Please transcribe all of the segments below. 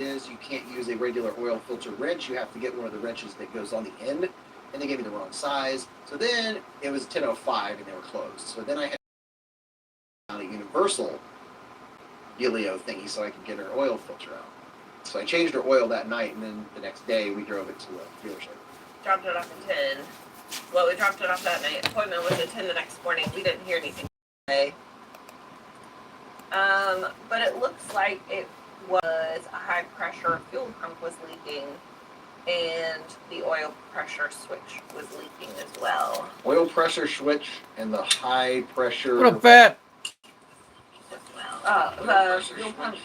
is you can't use a regular oil filter wrench. You have to get one of the wrenches that goes on the end. And they gave me the wrong size. So then it was 10:05 and they were closed. So then I had a universal Gilio thingy so I could get her oil filter out. So I changed her oil that night, and then the next day we drove it to a dealership. Dropped it off at 10. Well, we dropped it off that night. Appointment was at 10 the next morning. We didn't hear anything today. But it looks like it was a high pressure fuel pump was leaking, and the oil pressure switch was leaking as well. Oil pressure switch and the high pressure. What up, Fat? The fuel pump.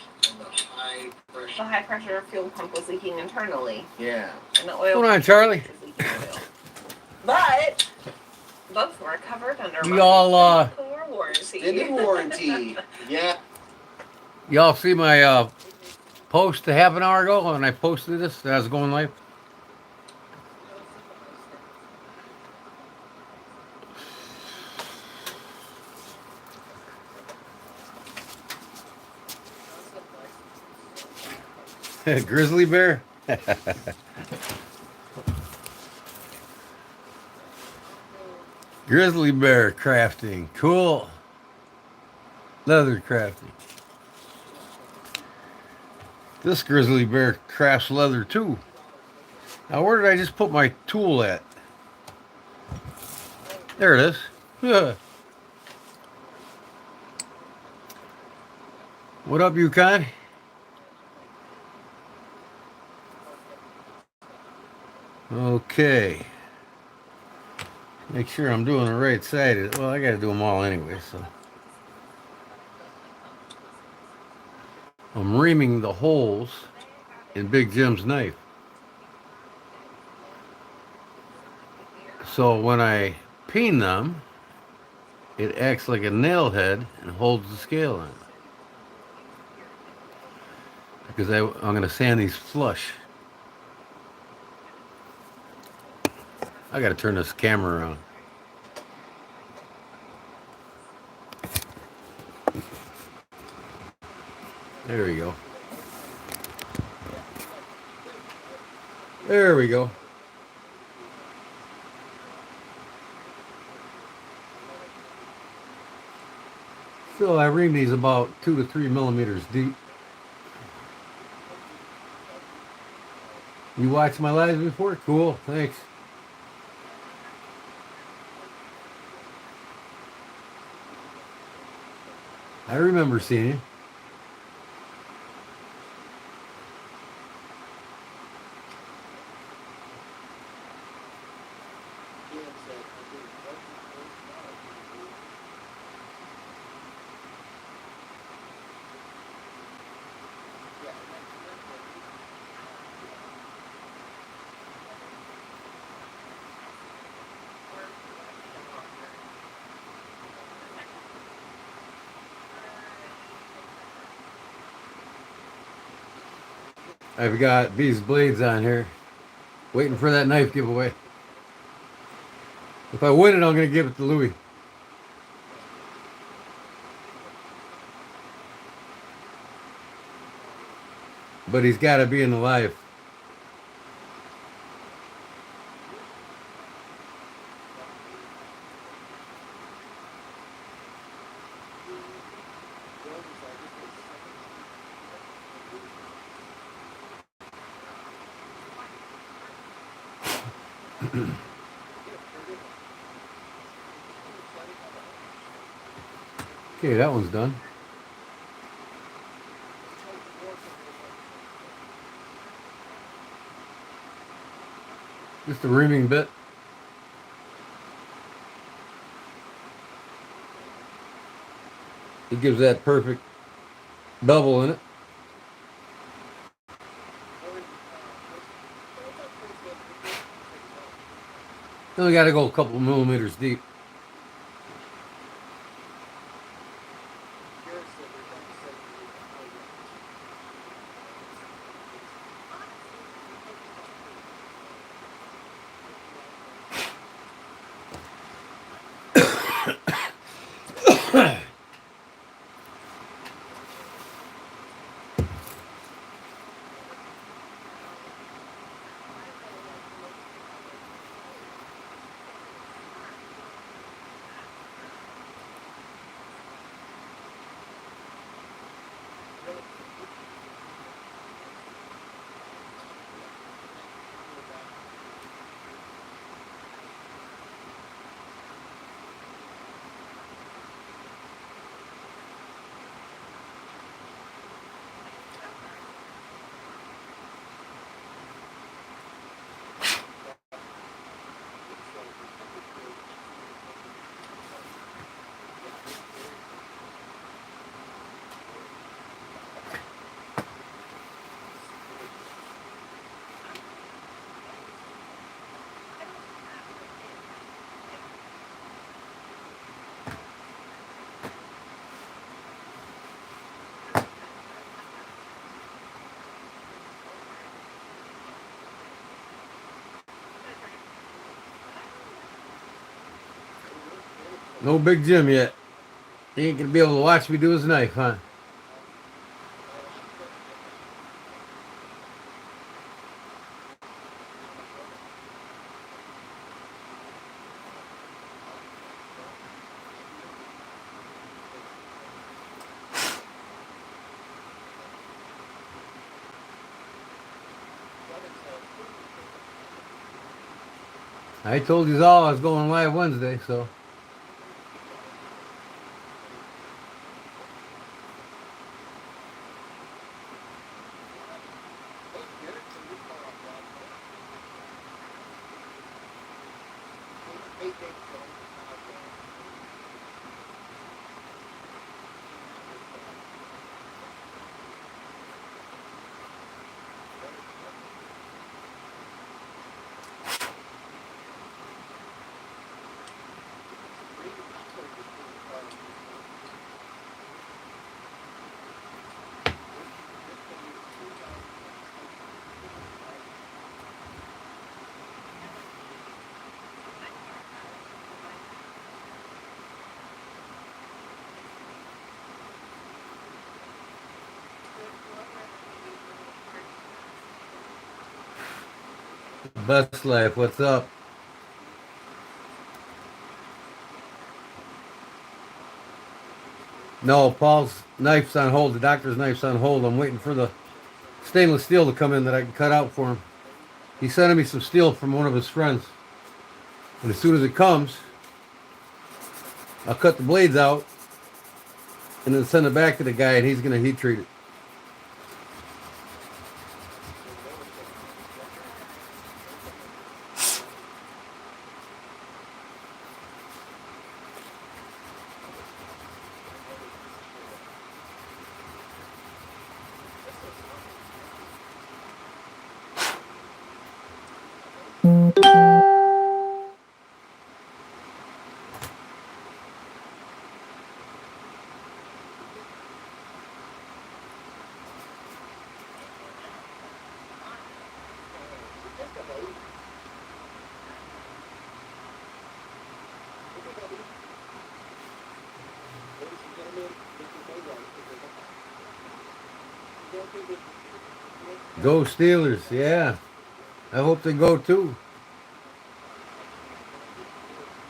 The high pressure fuel pump was leaking internally. Yeah. And the oil. Hold on, Charlie. Oil. But both were covered under We all warranty. Extended warranty. Yeah. Y'all see my post a half an hour ago when I posted this that I was going live? Grizzly bear? Grizzly bear crafting. Cool. Leather crafting. This grizzly bear crafts leather too. Now where did I just put my tool at? There it is. What up, Yukon? Okay. Make sure I'm doing the right side. Well, I got to do them all anyway, so. I'm reaming the holes in Big Jim's knife. So when I peen them, it acts like a nail head and holds the scale on. Because I'm going to sand these flush. I got to turn this camera around. There we go. There we go. So I ream these about 2 to 3 millimeters deep. You watched my lives before? Cool, thanks. I remember seeing you. I've got these blades on here, waiting for that knife giveaway. If I win it, I'm going to give it to Louis. But he's got to be in the live. Okay, that one's done. Just a reaming bit. It gives that perfect bevel in it. Only got to go a couple millimeters deep. No Big Jim yet. He ain't gonna be able to watch me do his knife, huh? I told you all I was going live Wednesday, so. Best life, what's up? No, Paul's knife's on hold. The doctor's knife's on hold. I'm waiting for the stainless steel to come in that I can cut out for him. He's sending me some steel from one of his friends. And as soon as it comes, I'll cut the blades out and then send it back to the guy and he's going to heat treat it. Go Steelers, yeah. I hope they go too.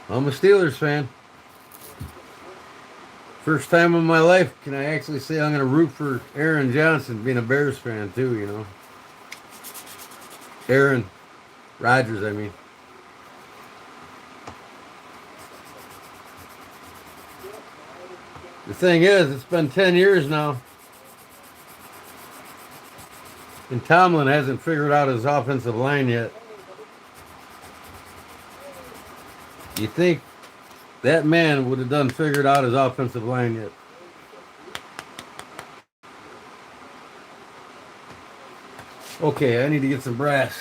I'm a Steelers fan. First time in my life can I actually say I'm going to root for Aaron Johnson, being a Bears fan too, you know. Aaron Rodgers, I mean. The thing is, it's been 10 years now. And Tomlin hasn't figured out his offensive line yet. You think that man would have done figured out his offensive line yet? Okay, I need to get some brass.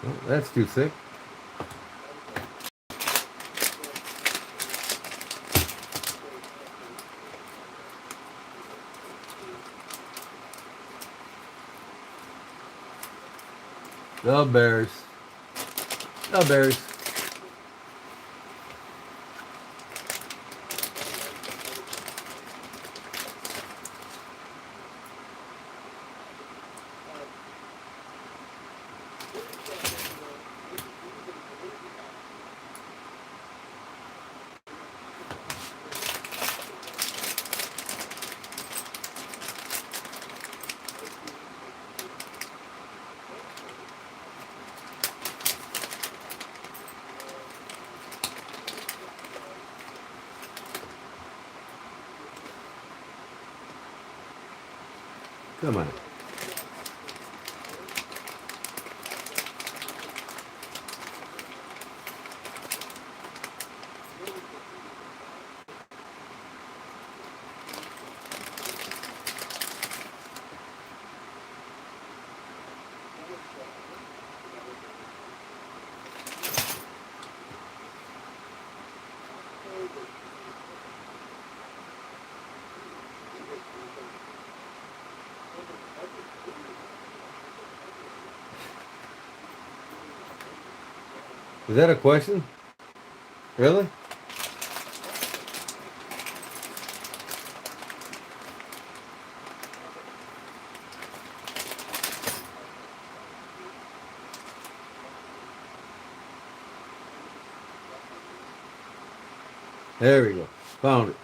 Oh, that's too thick. The Bears. The Bears. Come on. Is that a question? Really? There we go. Found it.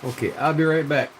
Okay, I'll be right back.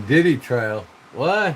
Diddy trial. What?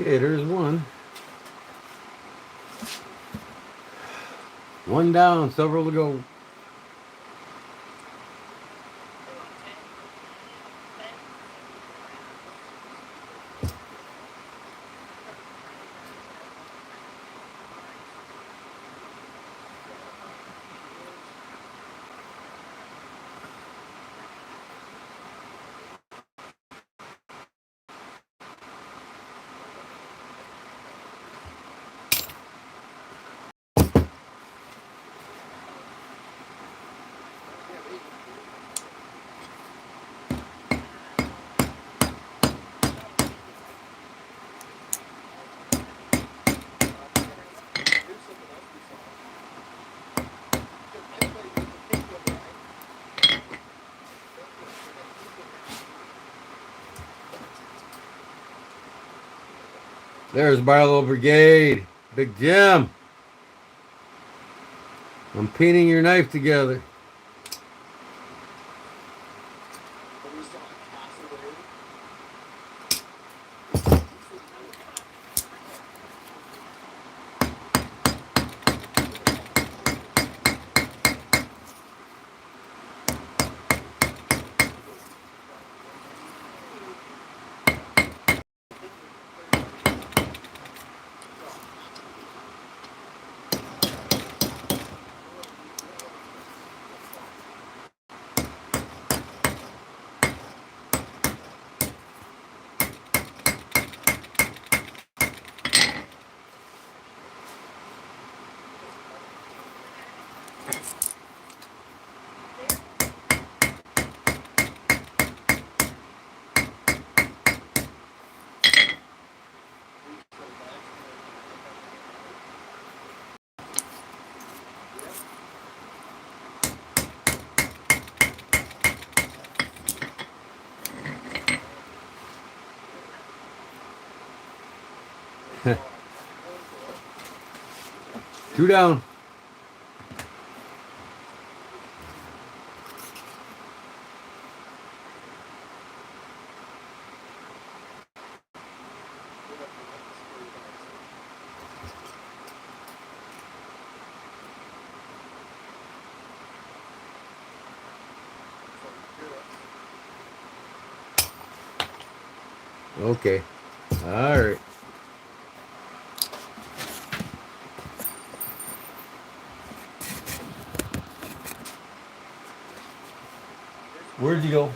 Okay, there's one. One down, several to go. There's Barlow Brigade. Big Jim. I'm pinning your knife together. But we saw a cassowary. Two down. Okay. All right. Where'd you go?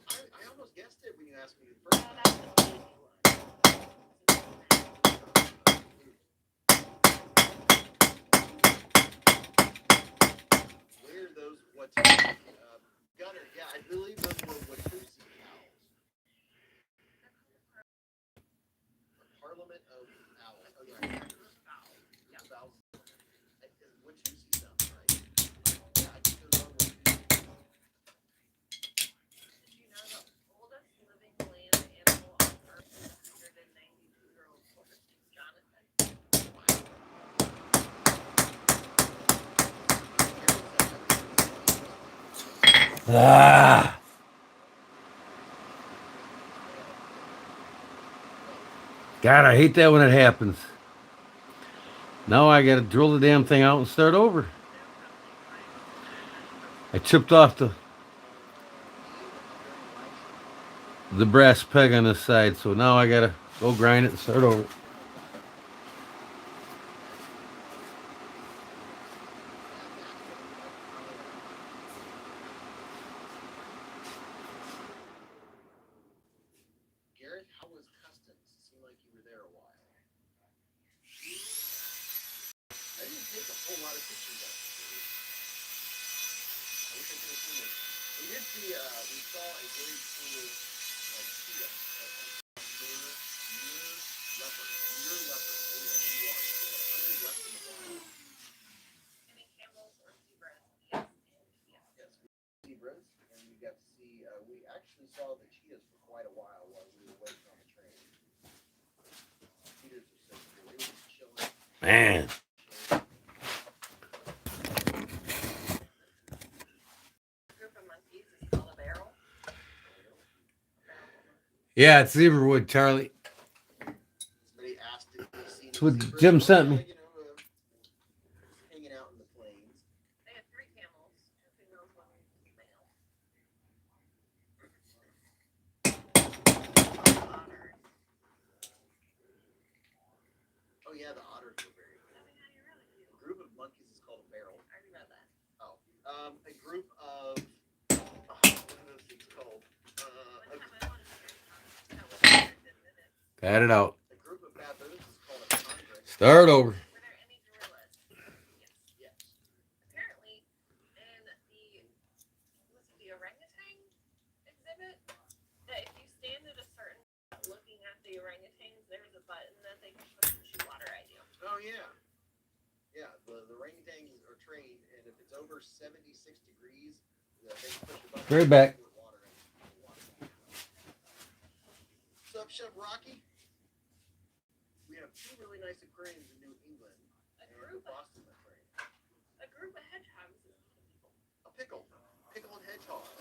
I almost guessed it when you asked me the first time. Where are those Watusi? Gunner, yeah, I believe those were Watusi owls. Parliament of Owls. Oh, yeah. Yeah, owls. Watusi sounds right. Yeah, I think those are Watusi. Did you know the oldest living land animal on Earth is 192-year-old horse, Jonathan? Ah. God, I hate that when it happens. Now I gotta drill the damn thing out and start over. I chipped off the brass peg on this side, so now I gotta go grind it and start over. Garrett, how was customs? It seemed like you were there a while. I didn't take a whole lot of pictures of it. I wish I could have seen it. We did see, we saw a very cool, like, Chia. Near leopard, A-N-D-R. There's 100 left in the wild. Any camels or zebras? Yes. Yes, we zebras, and we got to see, we actually saw the cheetahs for quite a while we were waiting on the train. Cheetahs are so cool. They were just chilling. Man. Group of monkeys is called a barrel. Yeah, it's zebrawood, Charlie. Somebody asked if they seen That's what zebras. Jim sent me. You know, hanging out in the plains. They had 3 camels, 2 females, 1 male. Otters. Oh yeah, the otters were very cool. Oh, yeah, you're really cute. A group of monkeys is called a barrel. I already read that. Oh, a group of what are those things called? One time I wanted to hear that was 10 minutes. Got it out. A group of baboons is called a congress. Start over. Were there any gorillas? Yes. Yes. Apparently, in the orangutan exhibit, that if you stand at a certain looking at the orangutans, there's a button that they can push and shoot water at you. Oh yeah. Yeah, the orangutans are trained, and if it's over 76 degrees, they can push a button. Right back. With water in it. What's up, Chef Rocky? We have 2 really nice aquariums in New England and in Boston aquarium. A group of hedgehogs is A pickle and hedgehogs.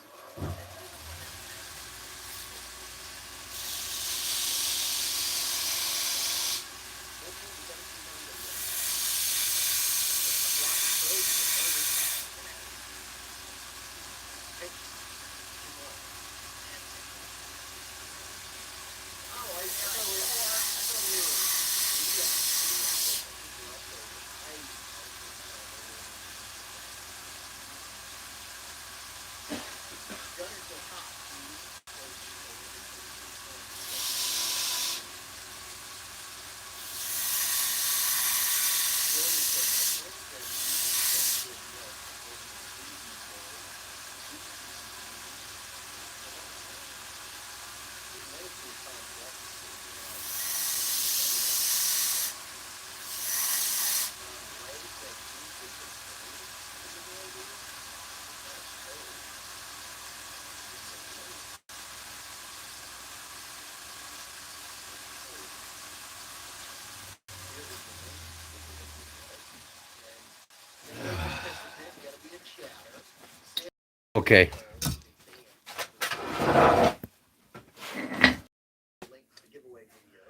Okay. Link to the giveaway video.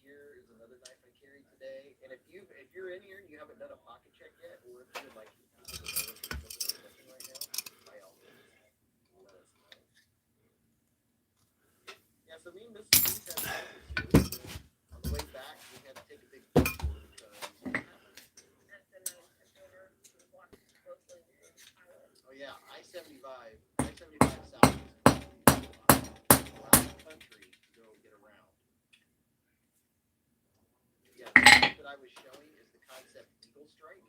Here is another knife I carried today. And if you're in here and you haven't done a pocket check yet, or if you would like to something right now, by all means, let us know. Yeah, so me and Mrs. Keith had this here. On the way back, we had to take a big detour because what happened? Oh yeah, I-75 south is around the country to go get around. Yeah, the knife that I was showing is the Concept Eagle Strike.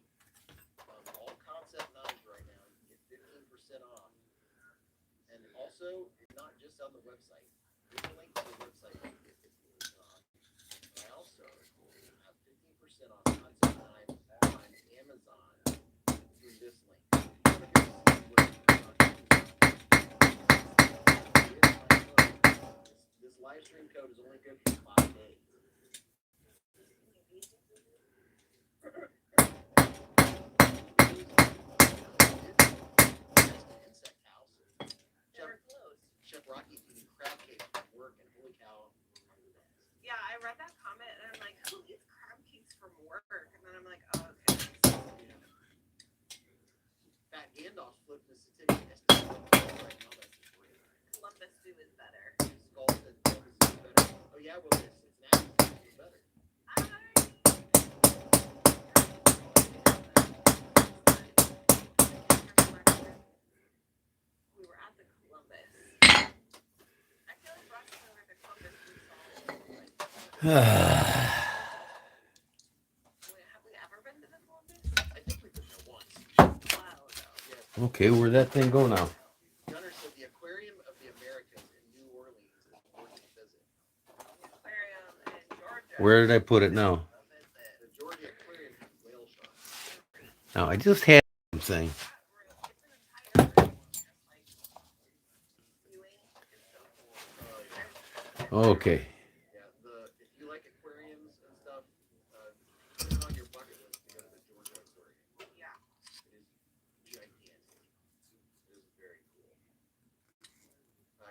All Concept knives right now, you can get 15% off. And also, it's not just on the website. There's a link to the website where you get 15% off. I also have 15% off Concept knives on Amazon through this link. This live stream code is only good for 5 days. Insect house. Chef Rocky eating crab cakes from work, and holy cow, Yeah, I read that comment and I'm like, who eats crab cakes from work? And then I'm like, oh, okay. Fat Gandalf flipped Mississippi. Right now, that's great. Columbus Zoo is better. Skull said Columbus is better. Oh yeah, well it's national. It's better. We were at the Columbus. I feel like last time we were at the Columbus, we saw. Wait, have we ever been to the Columbus? I think we've been there once. A while ago. Yes. Okay, where'd that thing go now? Gunner said the Aquarium of the Americas in New Orleans is worth a visit. The aquarium in Georgia. Where did I put it now? The Georgia Aquarium has whale sharks. Now, I just had something. It's an entire room, just like viewing. It's so cool. Okay. Yeah, if you like aquariums and stuff, put it on your bucket list to go to the Georgia Aquarium. Yeah. It is gigantic. It is very cool.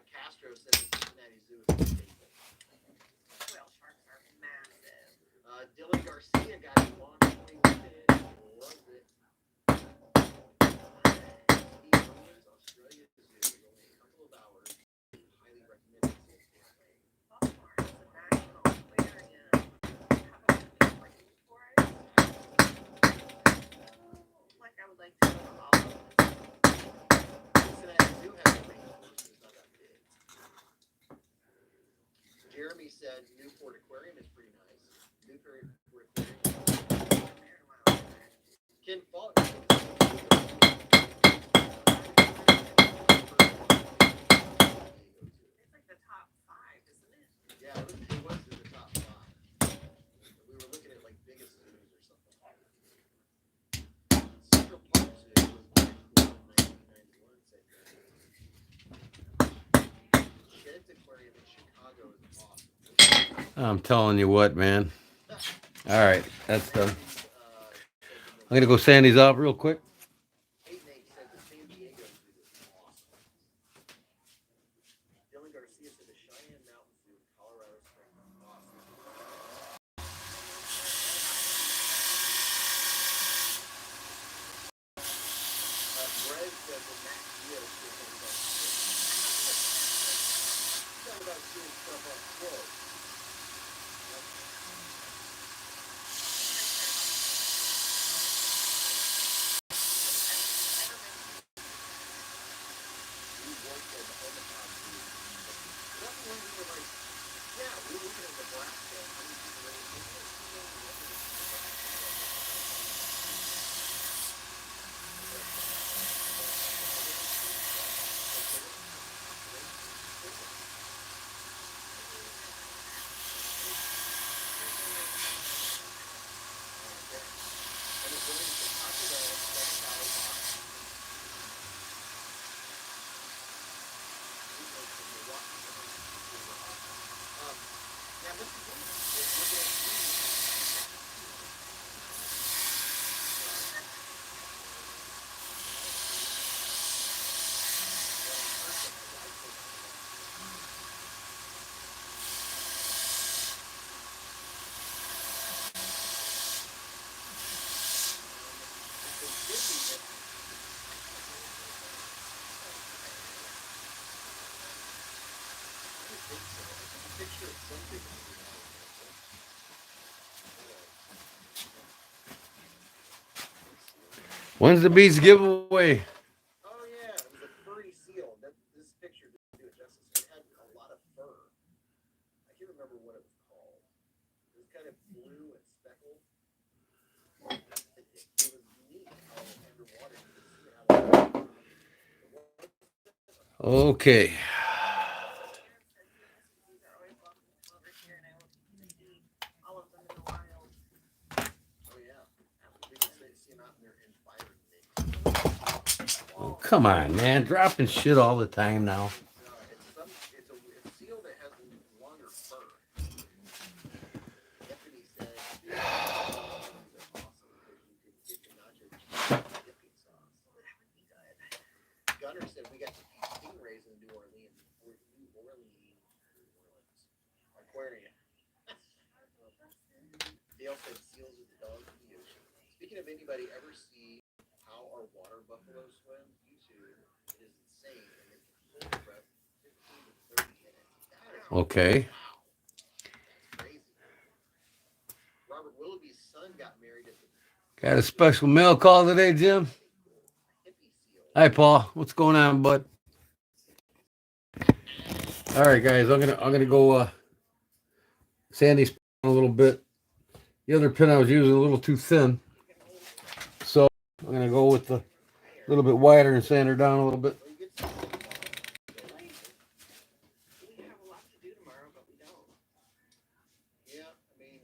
Castro said the Cincinnati Zoo is a staple. Whale sharks are massive. Dylan Garcia got a long swing today. Loves it. Steve Owens, Australia Zoo, is only a couple of hours. Highly recommended. Baltimore is a national aquarium. How about the rainforest? Like I would like to go to all of them. Cincinnati Zoo has a rainforest, it's not that big. Jeremy said Newport Aquarium is pretty nice. Newport Aquarium. Ken Faulkner. It's like the top 5, isn't it? Yeah, it was in the top 5. We were looking at like biggest zoos or something. Central Park Zoo was very cool in 1991, said Shed's Aquarium in Chicago is awesome. I'm telling you what, man. All right, that's done. I'm going to go sand these off real quick. Eight Nate said the San Diego Zoo is awesome. Dylan Garcia said the Cheyenne Mountain Zoo in Colorado Springs is awesome. Greg said the Max Geo should have been talking about doing stuff on quote. We worked at the Omaha Zoo. That's when we were like, yeah, we were looking at Nebraska. How many people were in When's the bees giveaway? Oh yeah, it was a furry seal. This picture didn't do it justice. It had a lot of fur. I can't remember what it was called. It was kind of blue and speckled. It was neat how underwater you could see how Okay. Oh, come on, man. Dropping shit all the time now. It's a seal that has longer fur. Anthony said are awesome because you can get the nacho cheese dipping sauce. That would be good. Gunner said we got to feed stingrays in New Orleans Aquarium. Speaking of anybody ever see how our water buffalo swim, YouTube, it is insane. And they can hold their breath 15 to 30 minutes. That is Okay. wow. That's crazy. Robert Willoughby's son got married at the Got a special mail call today, Jim. hippie seal. Hi, Paul. What's going on, bud? All right, guys. I'm gonna go sand these a little bit. The other pin I was using a little too thin, so I'm gonna go with the little bit wider and sand her down a little bit. Well, you get some tomorrow. Really? We have a lot to do tomorrow, but we don't. Yeah, I mean,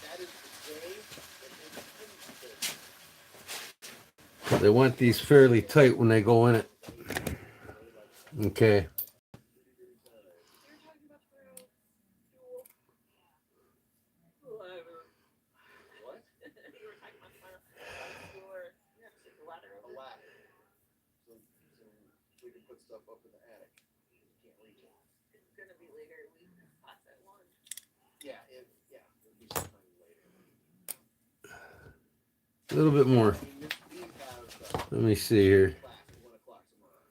that is the day that Independence Day. They want these fairly tight when they go in it. Okay. You're talking about the fuel. Whatever. What? You were talking about the fuel or the ladder A over. ladder. So we can put stuff up in the attic. You can't reach it. It's gonna be later. We pass at lunch. Yeah, it'll be sometime later. A little bit more. I mean, Miss B has Let me see here. class at 1 o'clock tomorrow.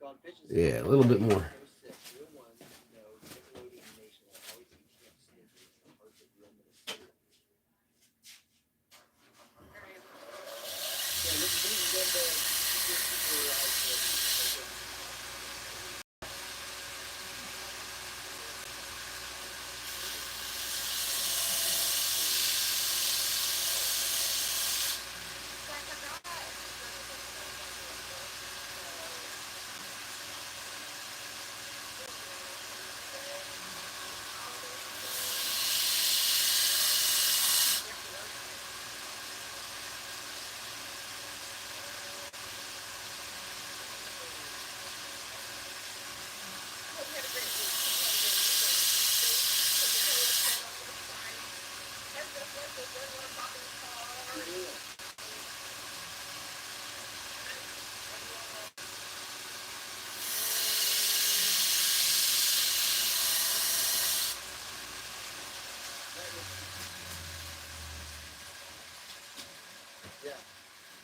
Gone fishing. Yeah, a little bit more. 06, real one, no, Nickelodeon Nation will always be Camp Snoopy in the heart of real Minnesota. Alright. Yeah, this is going to So I forgot. Hope you had a great week. Hope you had a great week. Hope you had a great week. And just like this, everyone pop in the car. yeah,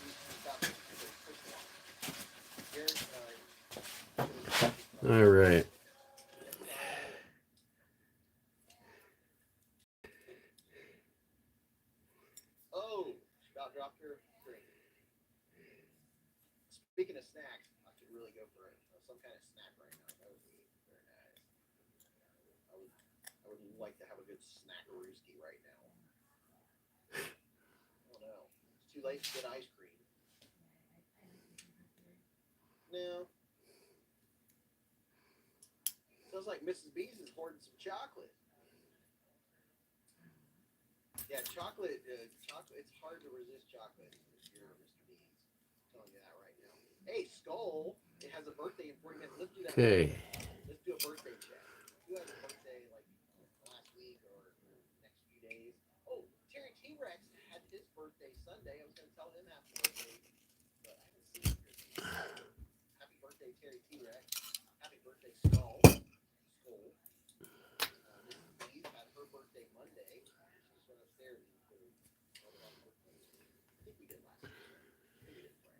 he's about to push one. All right. Oh, she about dropped her drink. Speaking of snacks, I should really go for some kind of snack right now. That would be very nice. I would like to have a good snackarooski right now. I don't know. It's too late to get ice cream. No. Sounds like Mrs. B's is hoarding some chocolate. Yeah, chocolate. It's hard to resist chocolate this year, Mr. B's. I'm telling you that right now. Hey, Skull, it has a birthday in 40 minutes. Let's do that. Okay. Let's do a birthday check. Who has a birthday like last week or next few days? Oh, Terry T Rex had his birthday Sunday. I was going to tell him happy birthday, but I haven't seen him here. Happy birthday, Terry T Rex. Happy birthday, Skull. Skull. Mrs. B's had her birthday Monday. She just went upstairs and put her I think we did last week. Maybe we didn't play.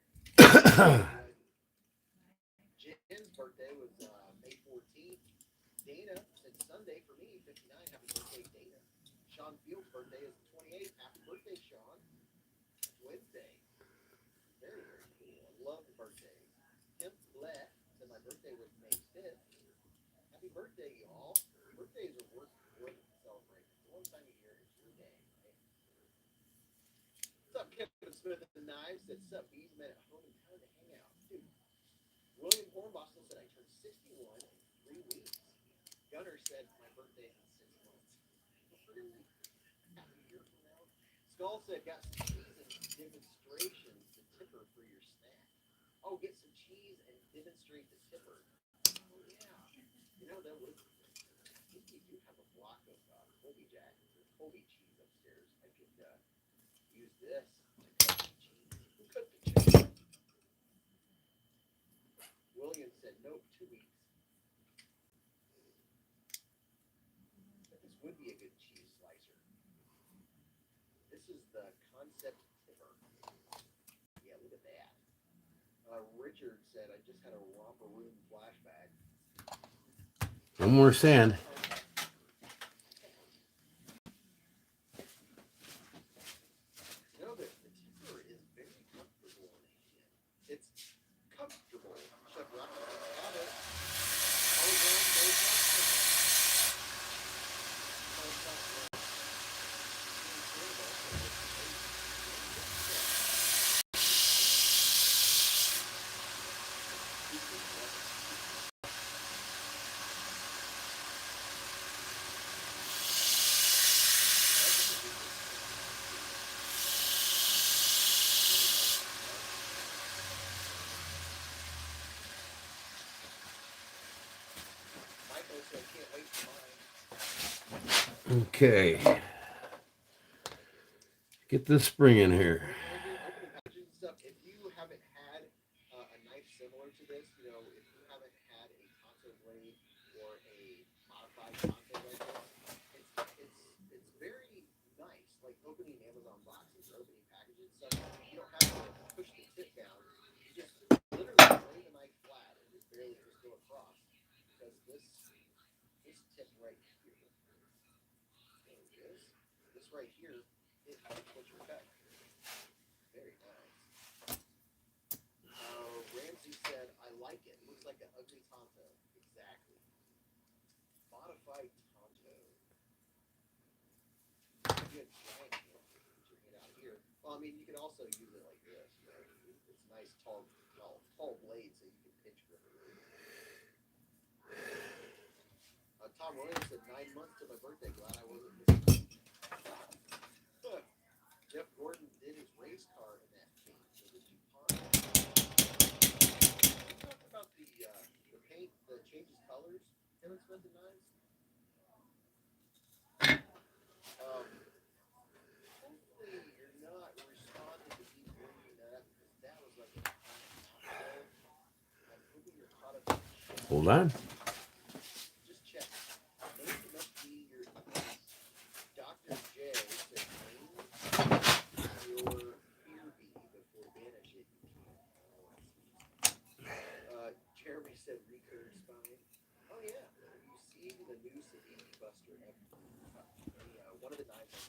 Jen's birthday was May 14th. Dana said Sunday for me, 59. Happy birthday, Dana. Sean Fields' birthday is the 28th. Happy birthday, Sean. It's Wednesday. Very, very cool. I love the birthdays. Kim Blatt said my birthday was May 5th. Happy birthday, y'all. Birthdays are worth celebrating. One time a year is your day, right? What's up, Kevin Smith and the Knives? Said, sup, Bees met at home and time to hang out. Dude, William Hornbostel said I turned 61 in 3 weeks. Gunner said my birthday is in 6 months. Skull said, got some cheese and demonstrations, the tipper for your snack. Oh, get some cheese and demonstrate the tipper. Oh, yeah. You know, that would, I think we do have a block of Colby Jack, or Colby cheese upstairs. I could use this to cut the cheese. Who cut the cheese? William said, nope, 2 weeks. But this would be a good cheese slicer. This is the concept tipper. Yeah, look at that. Richard said, I just had a romper room flashback. No more sand. You know, the tipper is very comfortable in the hand. It's comfortable. Chef Rocky got it. Always on, always on. Michael said, can't wait for mine. Okay. Get this spring in here. Opening packages and stuff. If you haven't had a knife similar to this, you know, if you haven't had a Tonto blade or a modified Tonto like this, it's very nice. Like opening Amazon boxes or opening packages and stuff. You don't have to push the tip down. You just literally lay the knife flat and just barely just go across. Because this tip right here, there it is. This right here, it what you're cutting. Very nice. Ramsey said, I like it. Looks like an ugly Tonto. Exactly. Modified Tonto. Good giant handle. Put your hand out here. Well, I mean, you can also use it like this. You know? It's nice, tall blade so you can pinch grip it. Tom Williams said, 9 months to my birthday. Glad I wasn't missing. Jeff Gordon did his race car in that paint. So the DuPont. We talked about the paint that changes colors. Kevin Smith and Knives. Hopefully you're not responding to me bringing that up because that was like a I'm hoping you're caught up. Hold on. Just check. Maybe must be your Dr. J said name your fear bee before banish it. You can't. Jeremy said recurve spine. Oh yeah. Have you seen the new Sadiki Buster? One of the knives.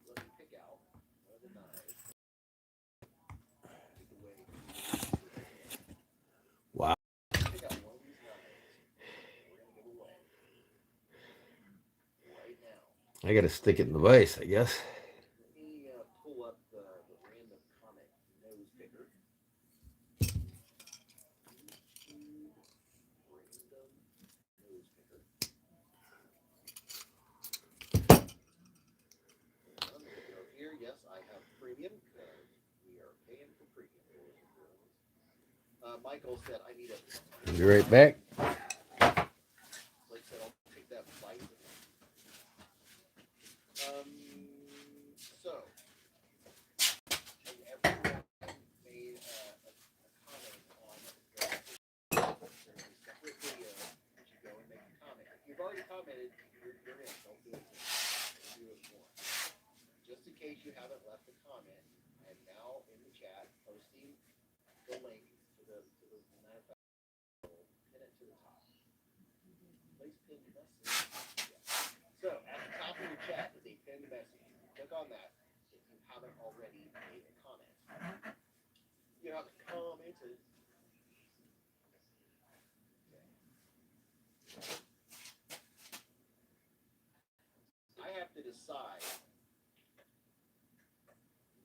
Let me pick out one of the knives. Take away. Wow. Pick out one of these knives. We're gonna give away right now. I gotta stick it in the vise, I guess. Let me pull up the random comic nose picker. YouTube random nose picker. I'm gonna go here. Yes, I have premium because we are paying for premium. Michael said I need a. Be right back. Like I said, I'll take that bite. So, everyone made a comment on the separate video that you go and make a comment. If you've already commented, you're in. Don't do it again. Do it more. Just in case you haven't left a comment, I am now in the chat posting the link to the manufacturer. Pin it to the top. Place pinned message. Yeah. So at the top of your chat is a pinned message. Click on that if you haven't already made a comment. You haven't commented. Okay. I have to decide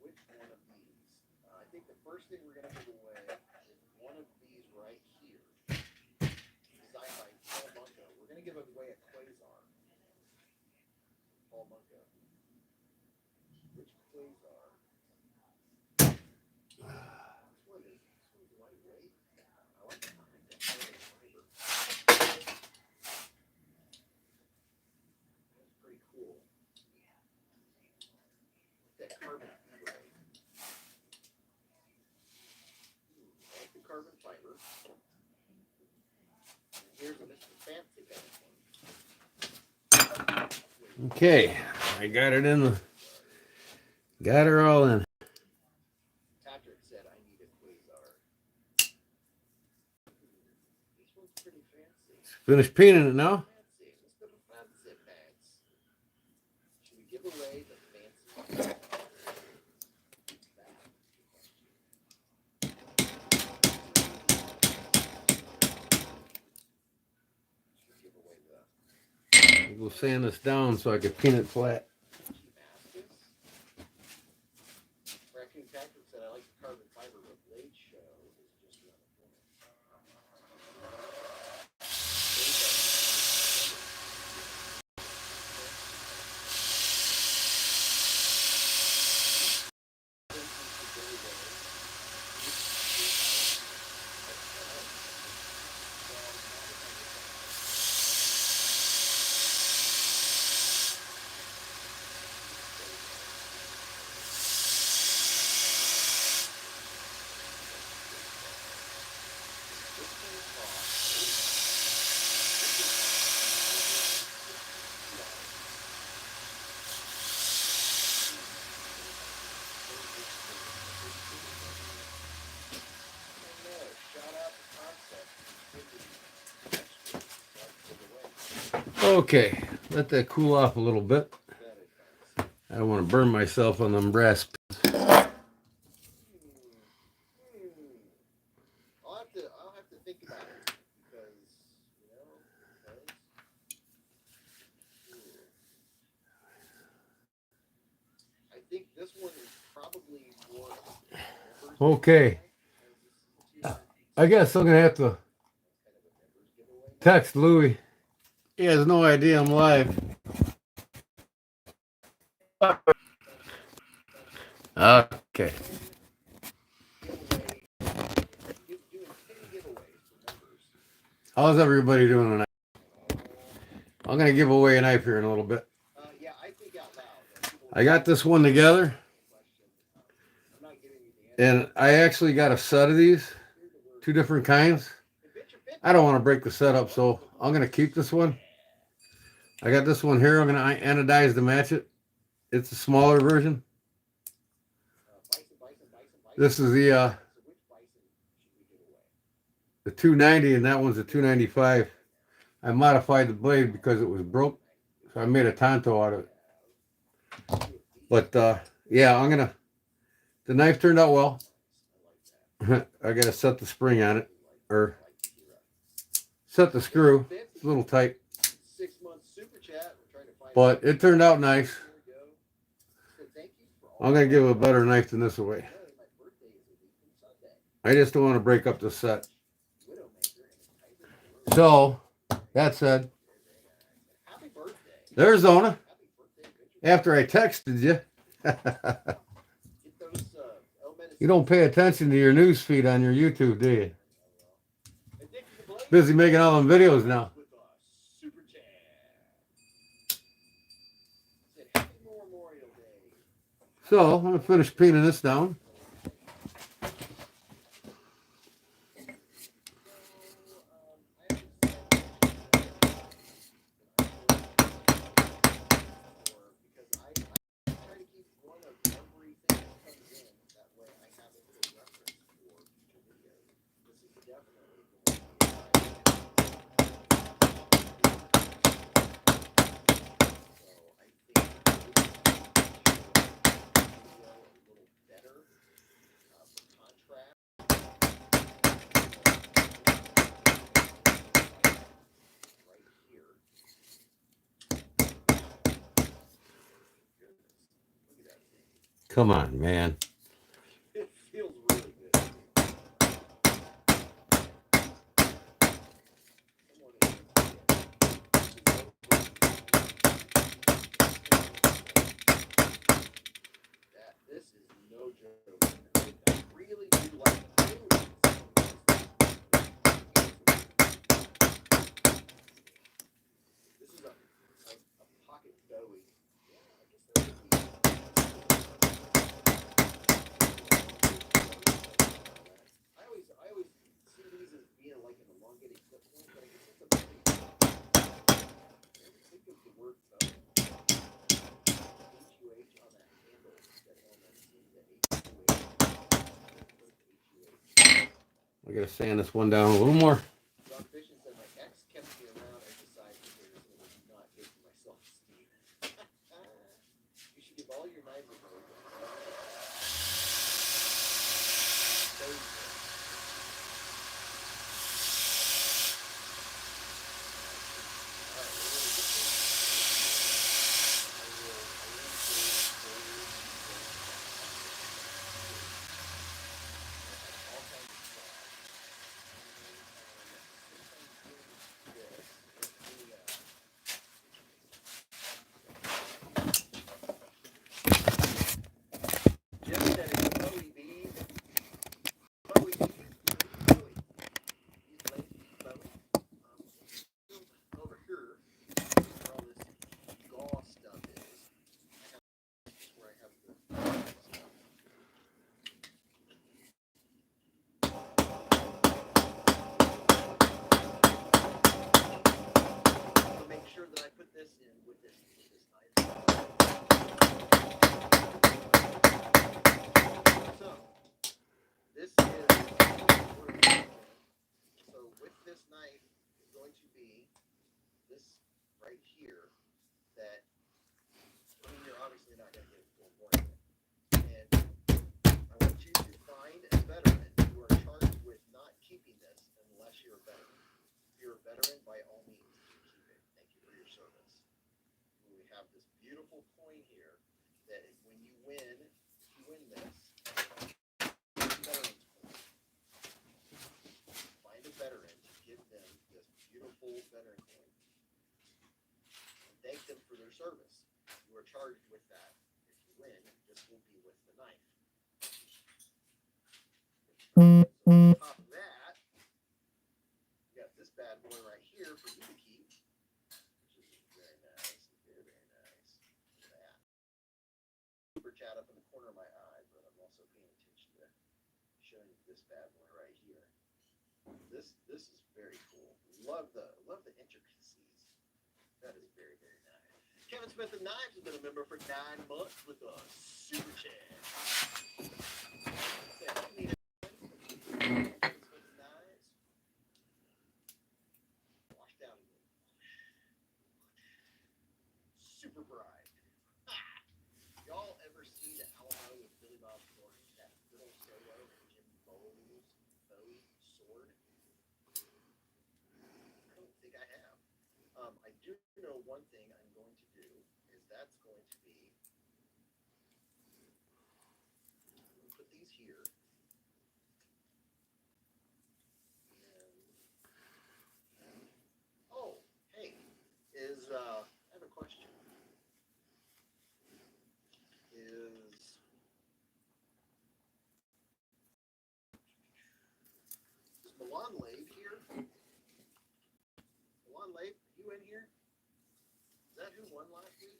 which one of these. I think the first thing we're going to give away is one of these right here. Designed by Paul Bunko. We're going to give away a Quasar. Paul Munka. Which Quasar? This one's lightweight. I like that. That's pretty cool. That carbon fiber. I like the carbon fiber. And here's a Mr. Fancy kind of thing. Okay, I got it in the. Got her all in. Patrick said I need a Quasar. This one's pretty fancy. Finish painting it now. Fancy. Let's go to fancy pants. Should we give away the fancy? Should give away the We'll sand this down so I can pin it flat. Raccoon Patrick said, I like the carbon fiber, but Blade Show is just around the corner. Okay, let that cool off a little bit. I don't want to burn myself on them brass pins. I'll have to think about it because I think this one is probably more. Okay, I guess I'm gonna have to text Louie. He has no idea I'm live. Okay. How's everybody doing tonight? I'm going to give away a knife here in a little bit. I got this one together. And I actually got a set of these. 2 different kinds. I don't want to break the setup, so I'm going to keep this one. I got this one here. I'm going to anodize to match it. It's a smaller version. This is the 290, and that one's a 295. I modified the blade because it was broke, so I made a Tonto out of it. But yeah, the knife turned out well. I got to set the spring on it, or set the screw. It's a little tight, but it turned out nice. I'm going to give a better knife than this away. I just don't want to break up the set. So, that said, there's Zona. After I texted you. You don't pay attention to your news feed on your YouTube, do you? Busy making all them videos now. So, I'm going to finish painting this down. Come on, man. It feels really good. I gotta sand this one down a little more. Rock Fishing said my ex kept me around as a side computers and it was not good for my self-esteem. You should give all your knives a go. So good. Jim said it's Bowie B. Bowie B. Bowie. He's lazy Bowie. Over here, where all this gauze stuff is, where I have the stuff. So make sure that I put this in with this knife. So this is so with this knife is going to be this right here that I mean you're obviously not going to get it full warning. And I want you to find a veteran. You are charged with not keeping this unless you're a veteran. If you're a veteran, by all means, you keep it. Thank you for your service. We have this beautiful coin here that when you win, if you win this, veterans coin. Find a veteran to give them this beautiful veteran coin. And thank them for their service. You are charged with that. If you win, this will be with the knife. So on top of that, you got this bad boy right here for you to keep, which is very nice, very, very nice. Look at that. Super chat up in the corner of my eye, but I'm also paying attention to showing you this bad boy right here. This is very cool. Love the intricacies. That is very, very nice. Kevin Smith of Knives has been a member for 9 months with a super chat. Washed out again. Super bright. Y'all ever see the Alamo with Billy Bob Thornton? That little solo and Jim Bowie sword? I don't think I have. I do know one thing I'm going to do is that's going to be put these here. And, oh, hey, I have a question. Is Milan Lave here? Milan Lave, you in here? Is that who won last week?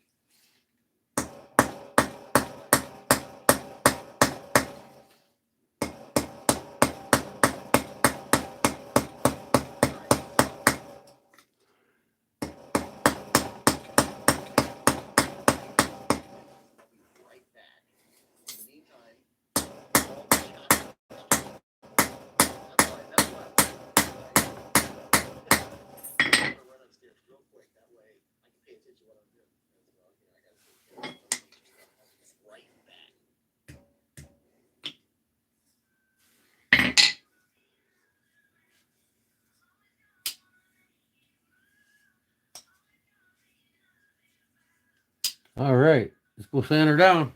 All right, let's go sand her down.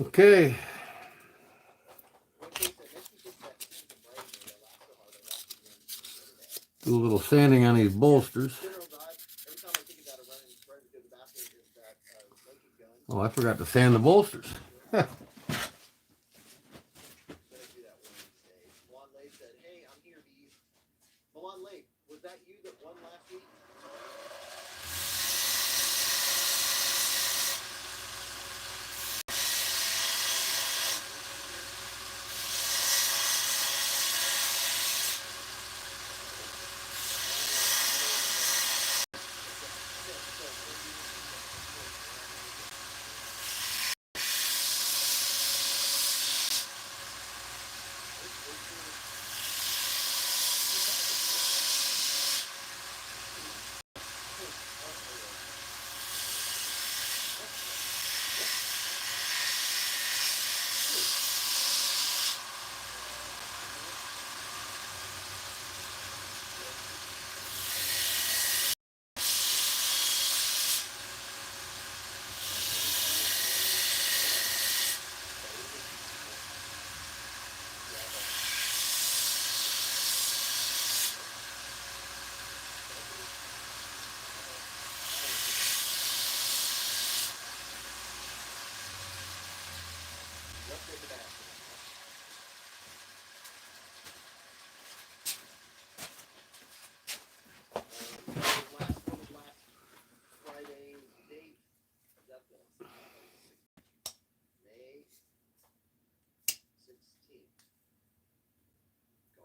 Okay. Do a little sanding on these bolsters. Oh, I forgot to sand the bolsters. Milan Lake, was that you that won last week?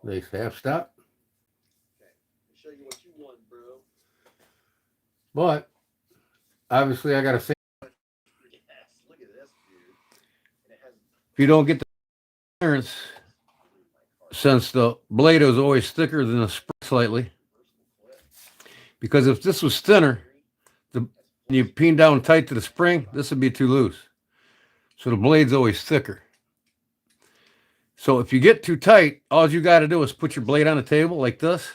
Nice half stop. Okay, I'll show you what you won, bro. But obviously I gotta say, Yes, look at this, dude. And it has if you don't get the clearance, since the blade is always thicker than the spring slightly, because if this was thinner, and you pin down tight to the spring, this would be too loose. So the blade's always thicker. So if you get too tight, all you got to do is put your blade on the table like this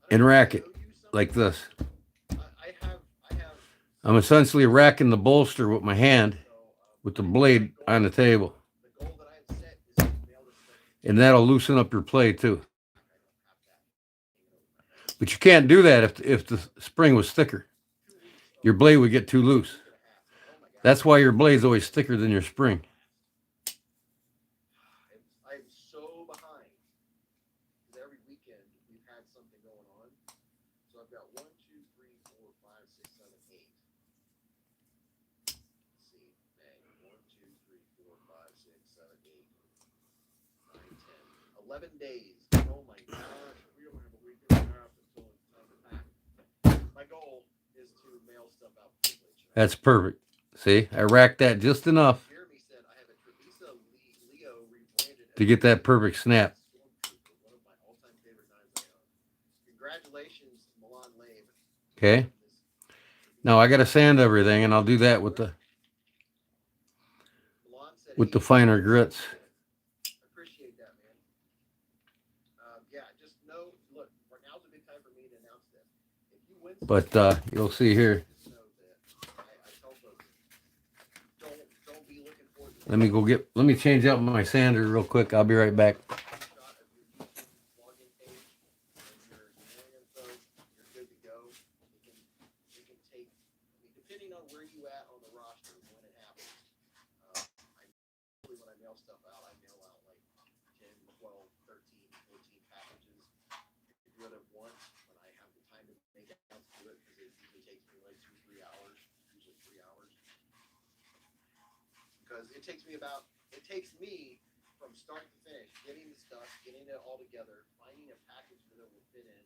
and rack it like this. I'm essentially racking the bolster with my hand with the blade on the table. And that'll loosen up your play too. But you can't do that if the spring was thicker. Your blade would get too loose. That's why your blade's always thicker than your spring. I'm so behind. Because every weekend we've had something going on. So I've got 1, 2, 3, 4, 5, 6, 7, 8. Let's see, May. 1, 2, 3, 4, 5, 6, 7, 8, 9, 10. 11 days. Oh my gosh. We don't have a weekend and a half until it's time to pack. My goal is to mail stuff out. That's perfect. See, I racked that just enough to get that perfect snap. Congratulations, Milan Lake. Okay. Now I got to sand everything, and I'll do that with the finer grits. Appreciate that, man. Yeah, just know. Look, now's a good time for me to announce this. If you win, but you'll see here. Let me change out my sander real quick. I'll be right back. Depending on where you at on the roster when it happens. When I mail stuff out, I mail out like 10, 12, 13, 14 packages. If you other once, when I have the time to make it out to do it, because it usually takes me like 2, 3 hours, usually 3 hours. Because it takes me from start to finish, getting the stuff, getting it all together, finding a package that it will fit in,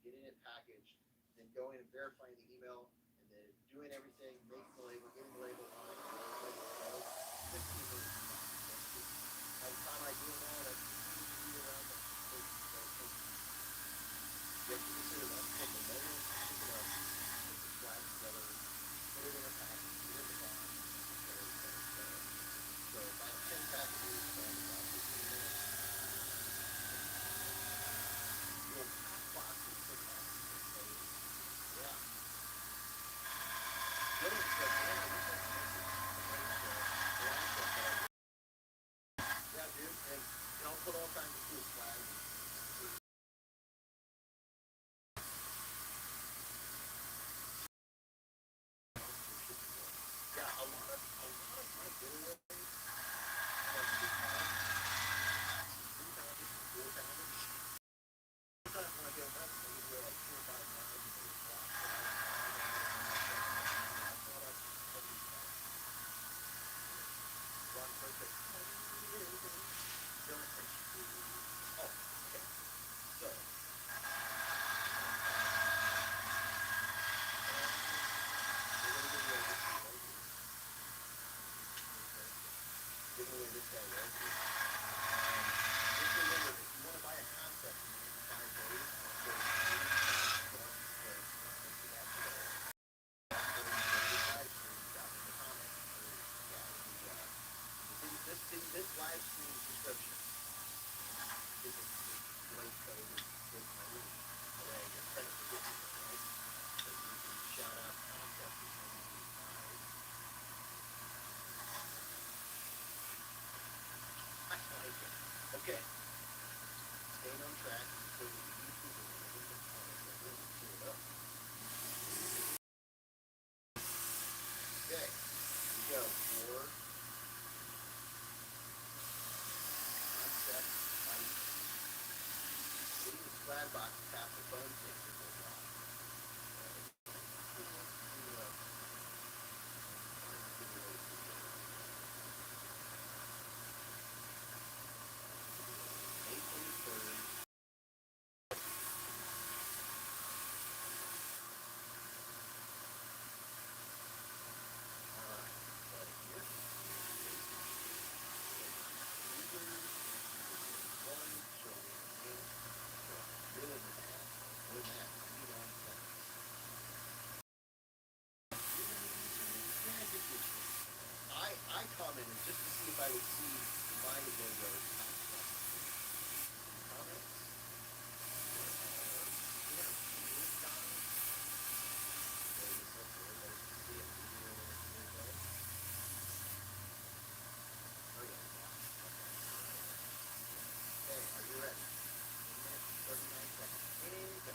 getting it packaged, then going and verifying the email, and then doing everything, making the label, getting the label on it, and then letting it go. 15 minutes. By the time I do it all, that's usually around the first. You have to consider that. Take the label, pick it up, put the flag together, put it in a package, put it in the box, etc. So about 10 packages in about 15 minutes. Little boxes, big boxes. Yeah. time to do flag. Yeah, a lot of my video things, like 2 pounds, 3 pounds, 4 pounds. Sometimes when I get them up, I do like 4 or 5 pounds, and they flop one perfect. Oh, okay. So. Give away this guy right here. Just remember, if you want to buy a concept in the next 5 days, this live stream subscription is a great code, good code, that I get credit for getting it, right? So you can shout out concepts as many as you want. I like it. Okay. Staying on track. So the YouTube and everything that's really cheer it up. Okay. Here we go. 4 concept bites. Hitting the flat box past the bone things that goes off. May 23rd. I commented just to see if I would see my logos. Comments. Okay, are you ready? 39 seconds. And go.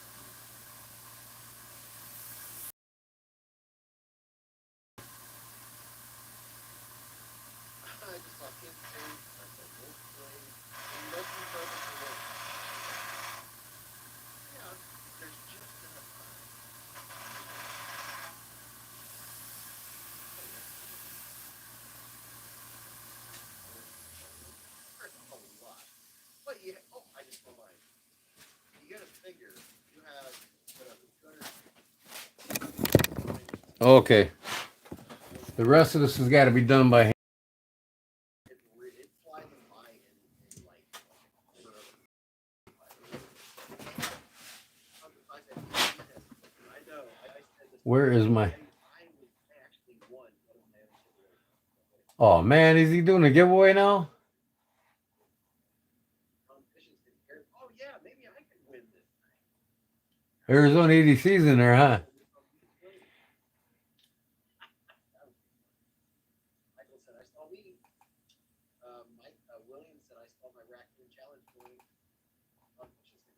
I just saw kids say, I said, we'll play. And nothing further to win. Yeah, there's just enough time. There's a whole lot. But yeah, oh, I just saw mine. You gotta figure, you have, whatever, 200. Okay. The rest of this has got to be done by hand. It flies them by in like forever. I know. I said this. Where is my... I actually won. Oh, man. Is he doing a giveaway now? Oh, yeah. Maybe I can win this thing. Arizona EDC's in there, huh? Michael said, I saw me. Mike Williams said, I saw my raccoon challenge going.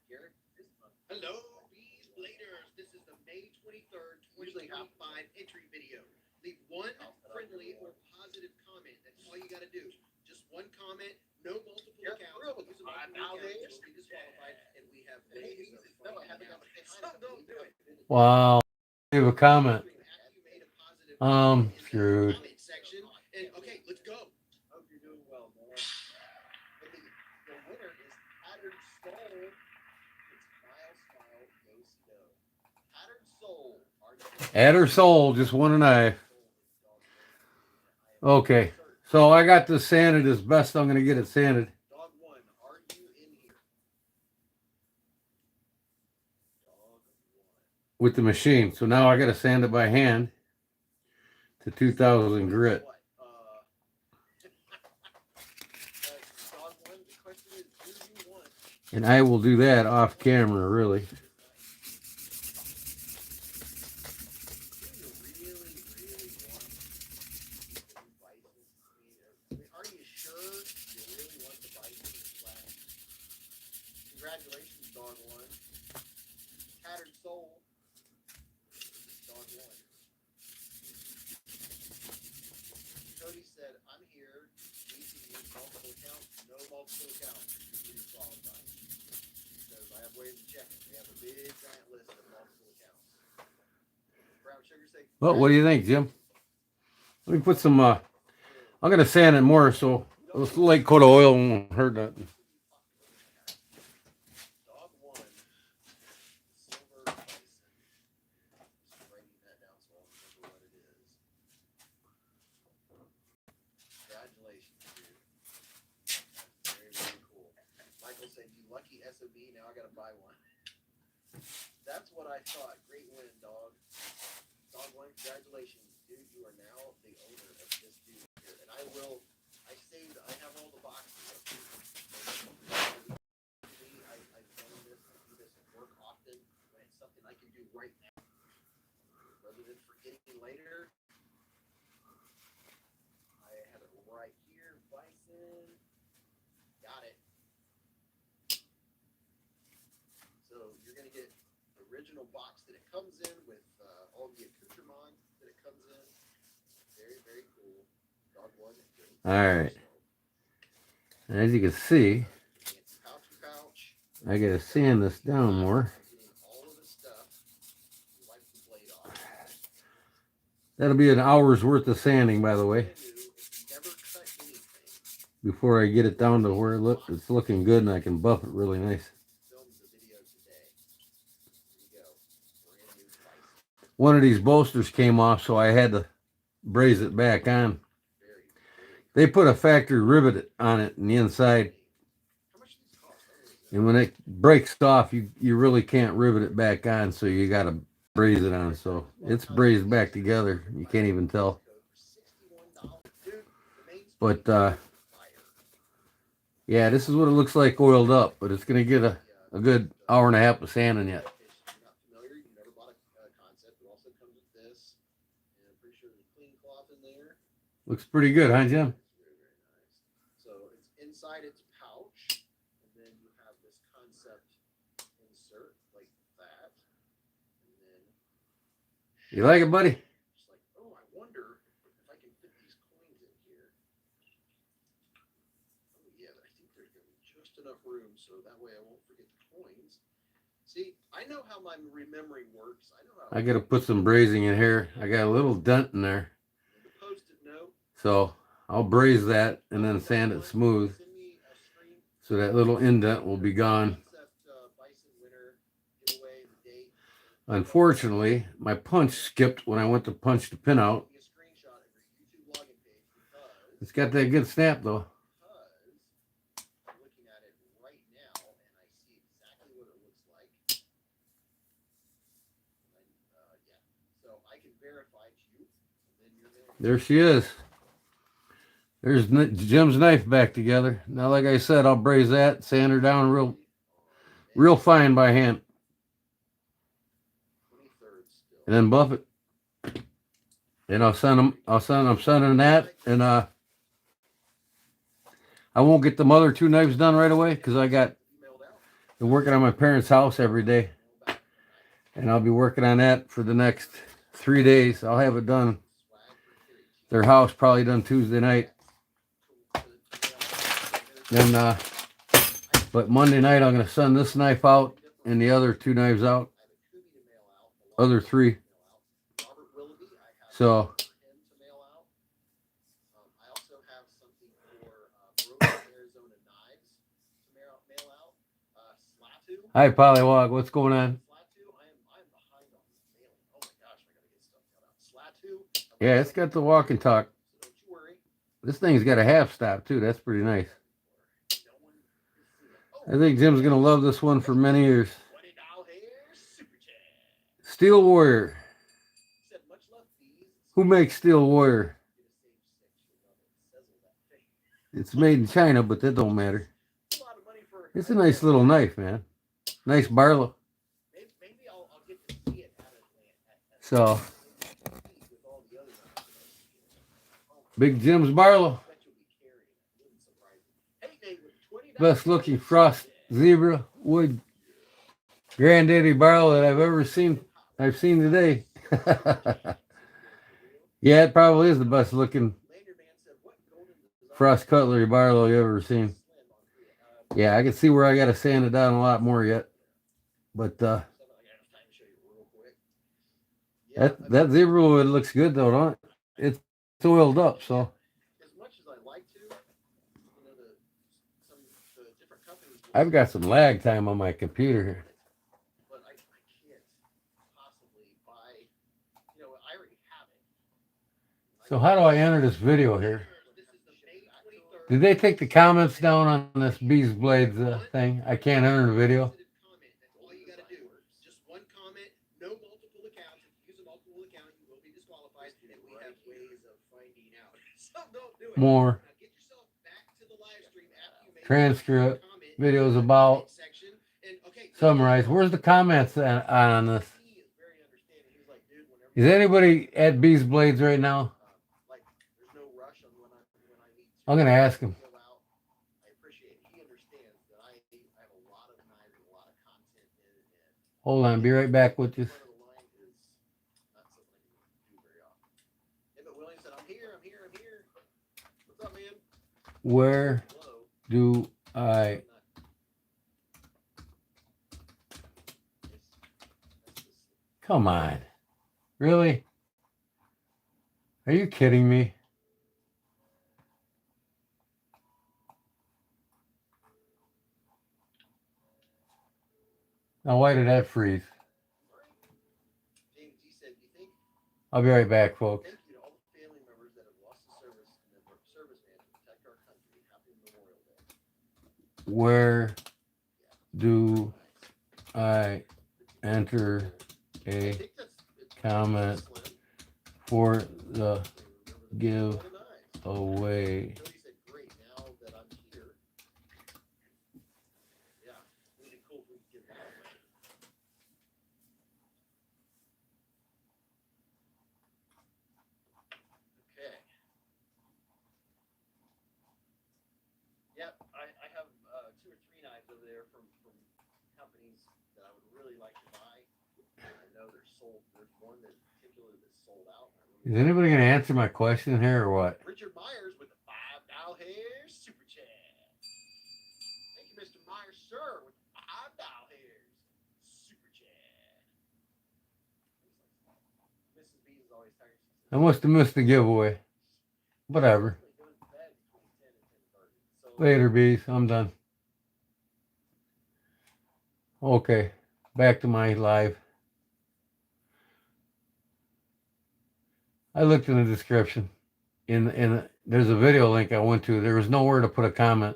Garrett, this month. Hello, bees bladers. This is the May 23rd, 2025 entry video. Leave one friendly or positive comment. That's all you got to do. Just one comment, no multiple accounts. Nowadays, you'll be disqualified, and we have ways of don't do it. Wow. Leave a comment. Screwed. Comment section. And, okay, let's go. Hope you're doing well, man. But the winner is Patterned Soul. It's Smile, Go, Go. Patterned Soul. At her soul, just won a knife. Okay. So I got this sanded as best I'm going to get it sanded. Dog 1, are you in here? Dog 1. With the machine. So now I got to sand it by hand to 2000 grit. Dog 1, the question is, do you want? And I will do that off camera, really. Do you really want the bison? Are you sure you really want the bison or flag? Congratulations, dog one. Tattered soul. Dog one. Cody said, I'm here. We can use multiple accounts. No multiple accounts. You're qualified. Because I have ways to check it. We have a big giant list of multiple accounts. Brown sugar say, Well, what do you think, Jim? Let me put some, I'm going to sand it more so a light coat of oil won't hurt nothing. dog one, silver bison. Just writing that down so I'll remember what it is. Congratulations, dude. That's very, very cool. Michael said, you lucky SOB, now I gotta buy one. That's what I thought. Great win, dog. Dog one, congratulations. Dude, you are now the owner of this dude here. And I have all the boxes of it. I've done this, I do this at work often, when it's something I can do right now. Rather than forgetting later. I have it right here, bison. Got it. So you're gonna get the original box that it comes in with all the accoutrements that it comes in. Very, very cool. Dog one. All right. As you can see, Pouch. I got to sand this down more. All of the stuff. Wipe the blade off. That'll be an hour's worth of sanding, by the way, Never cut anything. before I get it down to where it's looking good and I can buff it really nice. Filmed the video today. There you go. Brand new bison. One of these bolsters came off, so I had to braze it back on. Very, very They put a factory rivet on it in the inside, How much do these cost? and when it breaks off, you really can't rivet it back on, so you got to braze it on. So it's brazed back together. You can't even tell. But yeah, this is what it looks like oiled up, but it's going to get a good hour and a half of sanding yet. If you're not familiar, you never bought a concept. It also comes with this. And I'm pretty sure there's a clean cloth in there. Looks pretty good, huh, Jim? It's very, very nice. So it's inside its pouch. And then you have this concept insert like that. And then You like it, buddy? just like, oh, I wonder if I can fit these coins in here. Oh yeah, I think there's gonna be just enough room so that way I won't forget the coins. See, I know how my remembering works. I know how I got to put some brazing in here. I got a little dent in there, the post-it note. so I'll braze that and then sand it smooth, Send me a screen. so that little indent will be gone. Concept, bison winner giveaway, the date. Unfortunately, my punch skipped when I went to punch the pin out. Give me a screenshot of your YouTube login page because It's got that good snap, though. I'm looking at it right now and I see exactly what it looks like. And, yeah, so I can verify to you. And then you're gonna There she is. There's Jim's knife back together. Now, like I said, I'll braze that, sand her down real fine by hand, 23rd still. and then buff it. And I'm sending that, and I won't get the other two knives done right away because I got Emailed out. been working on my parents' house every day, and I'll be working on that for the next 3 days. I'll have it done. Their house probably done Tuesday night. Then, but Monday night I'm gonna send this knife out and the other two knives out, other three. Robert Willoughby, I have So for him to mail out. I also have something for Broken Arizona Knives to mail out. Slatu. hi, Pollywog, what's going on? Slatu, I'm behind on mailing. Oh my gosh, I gotta get stuff cut out. Slatu. Yeah, it's got the walk and talk. So don't you worry. This thing's got a half stop too. That's pretty nice. No one has seen it. I think Jim's gonna love this one for many years. $20 hair super chat. Steel Warrior. Said much love fees. Who makes Steel Warrior? It's made in China, but that don't matter. A lot of money for. It's a nice little knife, man. Nice Barlow. Maybe I'll get to see it at a So, Big Jim's Barlow. Best looking frost zebra wood granddaddy barrel that I've seen today. Yeah, it probably is the best looking frost cutlery barlow you ever seen. Yeah, I can see where I got to sand it down a lot more yet. But that zebra wood looks good though, don't it? It's oiled up, so. As much as I like to, the different companies. I've got some lag time on my computer here. But I can't possibly buy. I already have it. So how do I enter this video here? Did they take the comments down on this Bees Blades thing? I can't enter the video. All you got to do, just one comment, no multiple accounts. If you use a multiple account, you will be disqualified, and we have ways of finding out. So don't do it. More. Now get yourself back to the live stream after you make Transcript. Videos about. Summarize. Where's the comments on this? Is anybody at Bees Blades right now? I'm going to ask him. Hold on, be right back with you. Where do I come on? Really? Are you kidding me? Now, why did that freeze? I'll be right back, folks. Where do I enter a comment for the giveaway? Yep, I have 2 or 3 knives over there from companies that I would really like to buy. I know they're sold. There's one that particularly that's sold out. Is anybody going to answer my question here or what? Richard Myers with the $5 super chat. Thank you, Mr. Myers, sir, with the $5 super chat. Mrs. B is always tired. I must have missed the giveaway. Whatever. Later, bees. I'm done. Okay. Back to my live. I looked in the description. There's a video link I went to. There was nowhere to put a comment.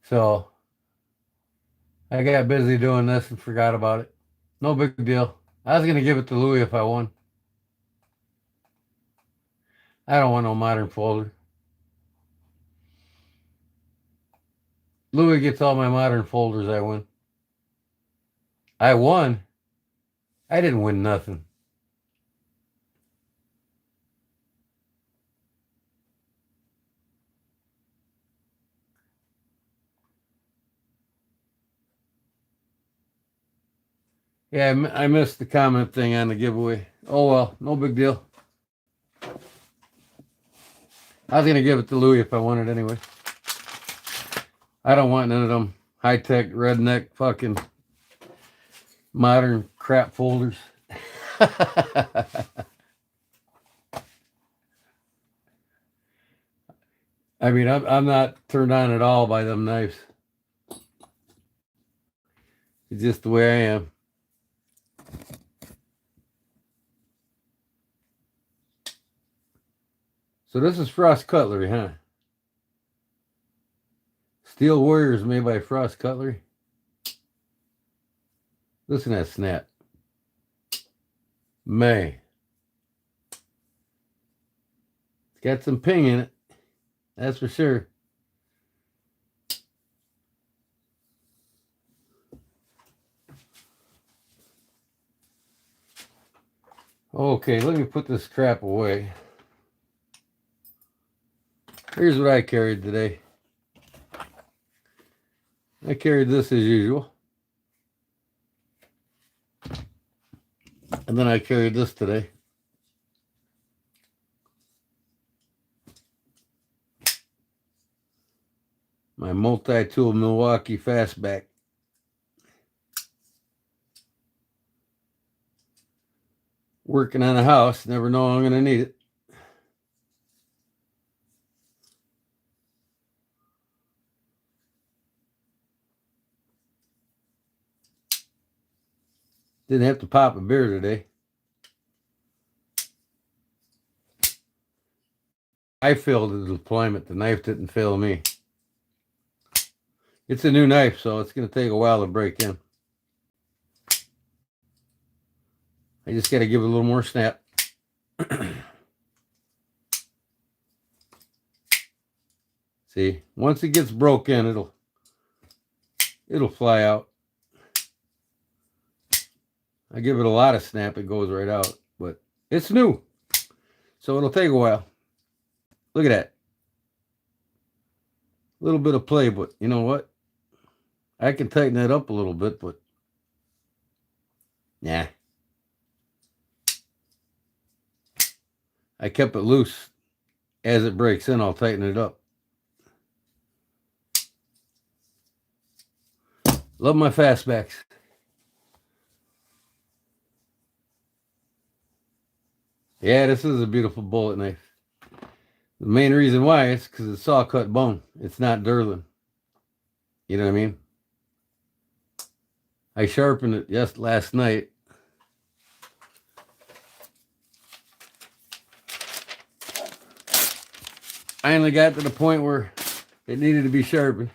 So I got busy doing this and forgot about it. No big deal. I was going to give it to Louie if I won. I don't want no modern folder. Louis gets all my modern folders I win. I won. I didn't win nothing. Yeah, I missed the comment thing on the giveaway. Oh well, no big deal. I was going to give it to Louis if I won it anyway. I don't want none of them high-tech, redneck, fucking modern crap folders. I mean, I'm not turned on at all by them knives. It's just the way I am. So this is Frost Cutlery, huh? Steel Warriors made by Frost Cutlery. Listen to that snap. Man. It's got some ping in it. That's for sure. Okay, let me put this crap away. Here's what I carried today. I carried this as usual. And then I carried this today. My multi-tool Milwaukee Fastback. Working on a house. Never know I'm going to need it. Didn't have to pop a beer today. I failed the deployment. The knife didn't fail me. It's a new knife, so it's going to take a while to break in. I just got to give it a little more snap. See, once it gets broke in, it'll fly out. I give it a lot of snap, it goes right out. But it's new, so it'll take a while. Look at that. A little bit of play, but you know what? I can tighten that up a little bit, but nah. I kept it loose. As it breaks in, I'll tighten it up. Love my fastbacks. Yeah, this is a beautiful bullet knife. The main reason why is because it's saw cut bone. It's not Durlin. You know what I mean? I sharpened it just last night. I finally got to the point where it needed to be sharpened.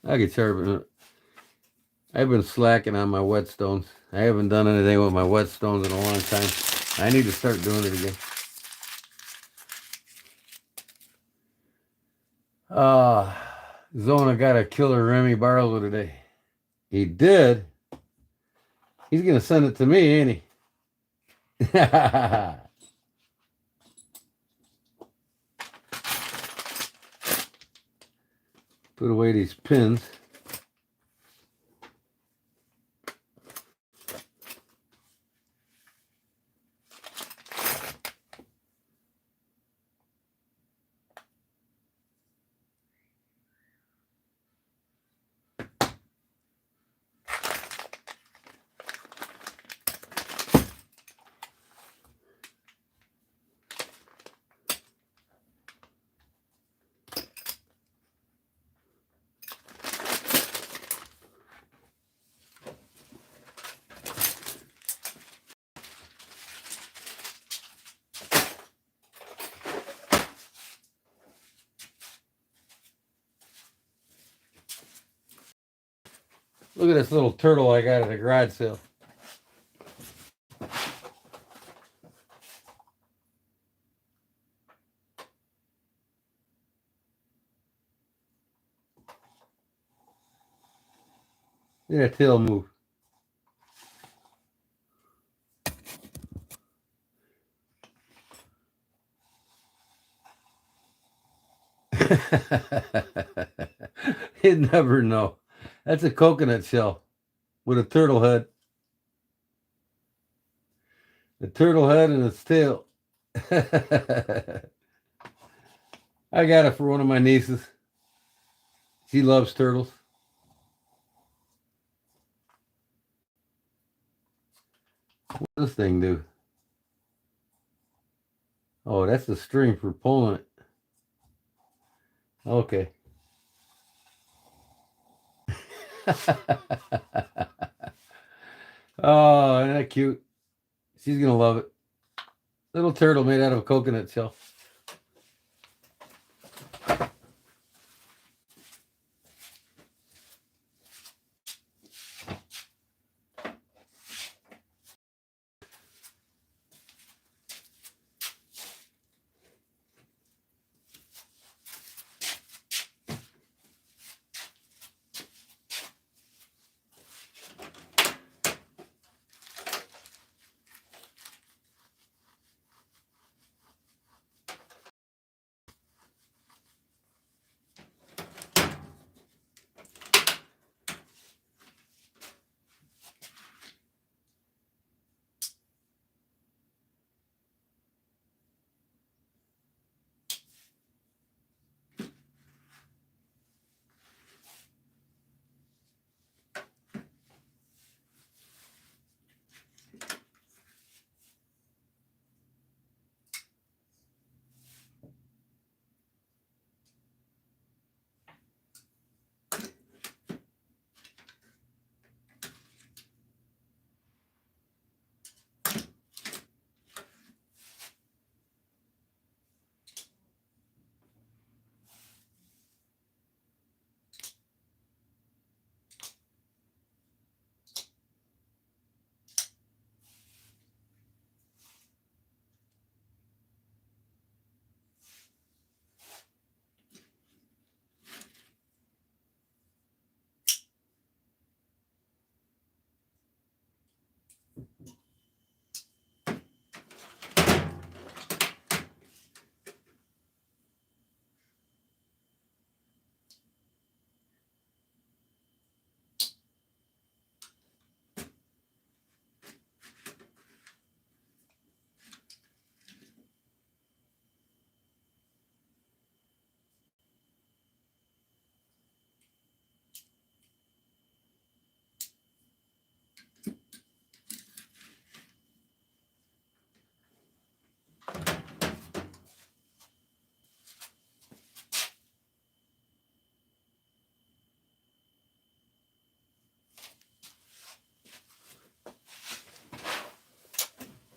I could sharpen it. I've been slacking on my whetstones. I haven't done anything with my whetstones in a long time. I need to start doing it again. Zona got a killer Remy Barlow today. He did. He's gonna send it to me, ain't he? Put away these pins. Look at this little turtle I got at a garage sale. Look at that tail move. You'd never know. That's a coconut shell with a turtle head. The turtle head and its tail. I got it for one of my nieces. She loves turtles. What does this thing do? Oh, that's the string for pulling it. Okay. Oh, isn't that cute? She's going to love it. Little turtle made out of a coconut shell.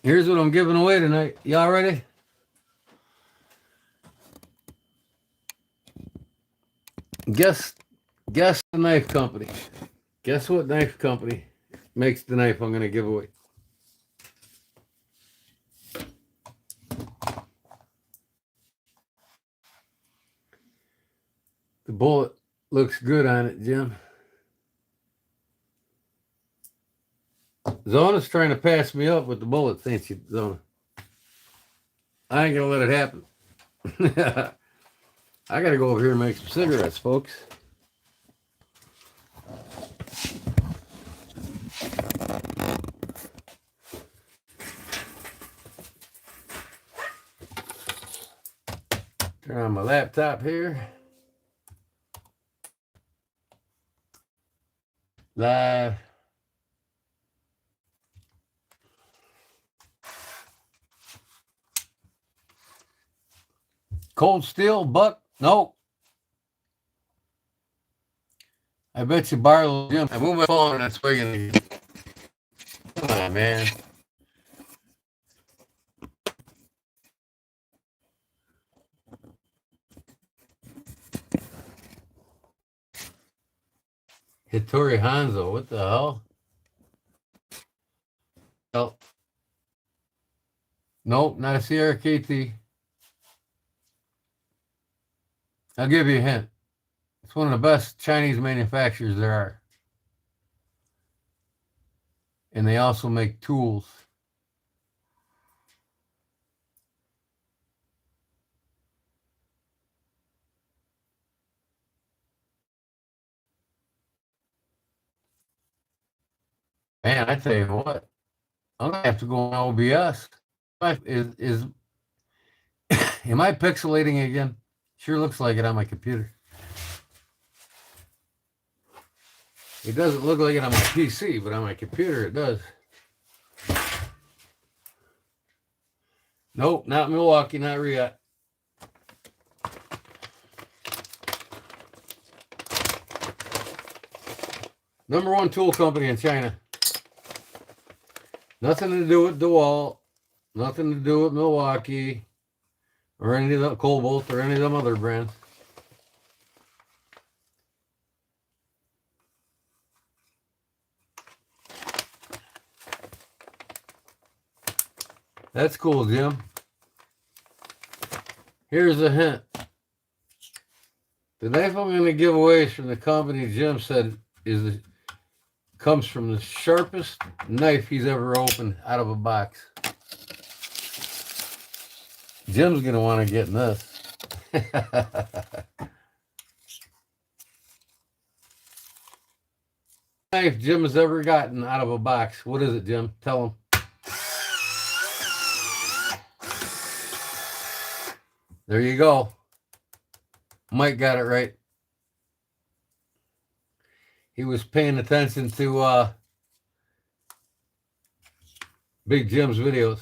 Here's what I'm giving away tonight. Y'all ready? Guess the knife company. Guess what knife company makes the knife I'm going to give away? The bullet looks good on it, Jim. Zona's trying to pass me up with the bullets, ain't you, Zona? I ain't going to let it happen. I got to go over here and make some cigarettes, folks. Turn on my laptop here. Live. Cold steel, buck? Nope. I bet you Barlow, Jim. I move my phone and it's wigging again. Come on, man. Hittori Hanzo, what the hell? Oh. Nope, not a CRKT. I'll give you a hint. It's one of the best Chinese manufacturers there are. And they also make tools. Man, I tell you what, I'm gonna have to go on OBS. Is am I pixelating again? Sure looks like it on my computer. It doesn't look like it on my PC, but on my computer it does. Nope, not Milwaukee, not Riyadh. Number one tool company in China. Nothing to do with DeWalt, nothing to do with Milwaukee, or any of the Cobalt, or any of them other brands. That's cool, Jim. Here's a hint. The knife I'm going to give away is from the company Jim said comes from the sharpest knife he's ever opened out of a box. Jim's going to want to get in this. Knife Jim has ever gotten out of a box. What is it, Jim? Tell him. There you go. Mike got it right. He was paying attention to Big Jim's videos.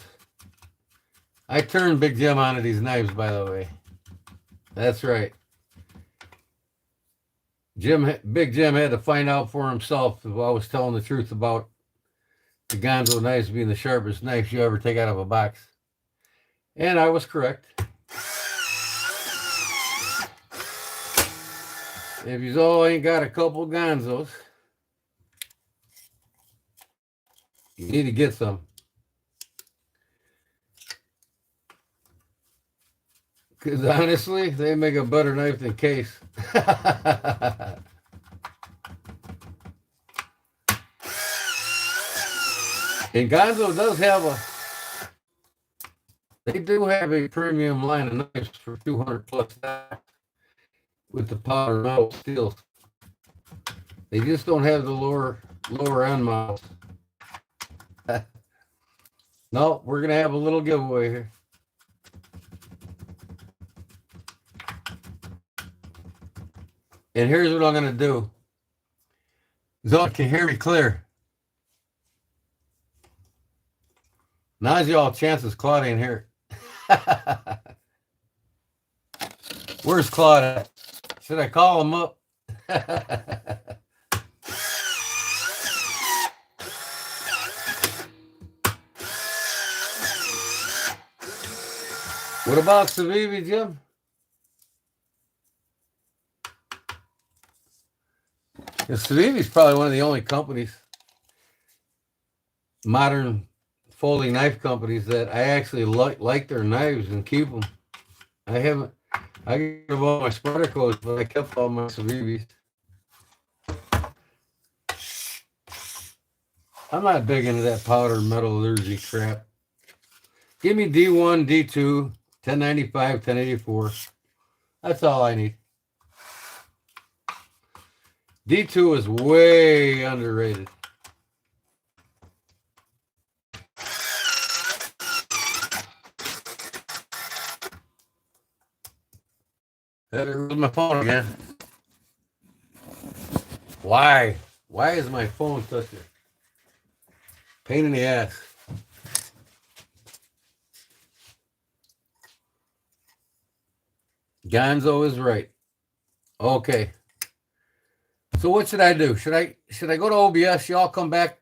I turned Big Jim onto these knives, by the way. That's right. Big Jim had to find out for himself if I was telling the truth about the Gonzo knives being the sharpest knives you ever take out of a box. And I was correct. If you all ain't got a couple Gonzos, you need to get some. Because honestly, they make a better knife than Case. And Gonzo does have they do have a premium line of knives for $200 plus with the powder metal steels. They just don't have the lower end models. No, we're gonna have a little giveaway here. And here's what I'm gonna do. Zona can hear me clear. Now's y'all chances Claude ain't here. Where's Claude at? Should I call him up? What about Civivi, Jim? Yeah, Civivi's probably one of the only companies, modern folding knife companies, that I actually like their knives and keep them. I haven't. I got all my Spartacos, but I kept all my Civivis. I'm not big into that powder metallurgy crap. Give me D1, D2, 1095, 1084. That's all I need. D2 is way underrated. There goes my phone again. Why? Why is my phone such a pain in the ass? Gonzo is right. Okay. So what should I do? Should I go to OBS? Y'all come back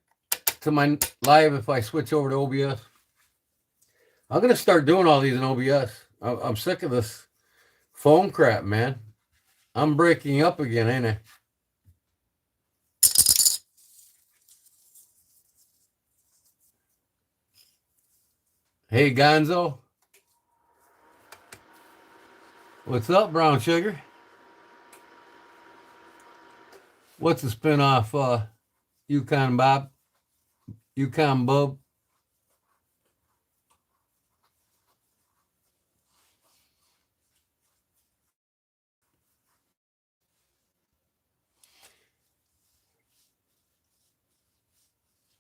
to my live if I switch over to OBS? I'm gonna start doing all these in OBS. I'm sick of this phone crap, man. I'm breaking up again, ain't I? Hey, Gonzo. What's up, Brown Sugar? What's the spinoff, Yukon Bob? Yukon Bub?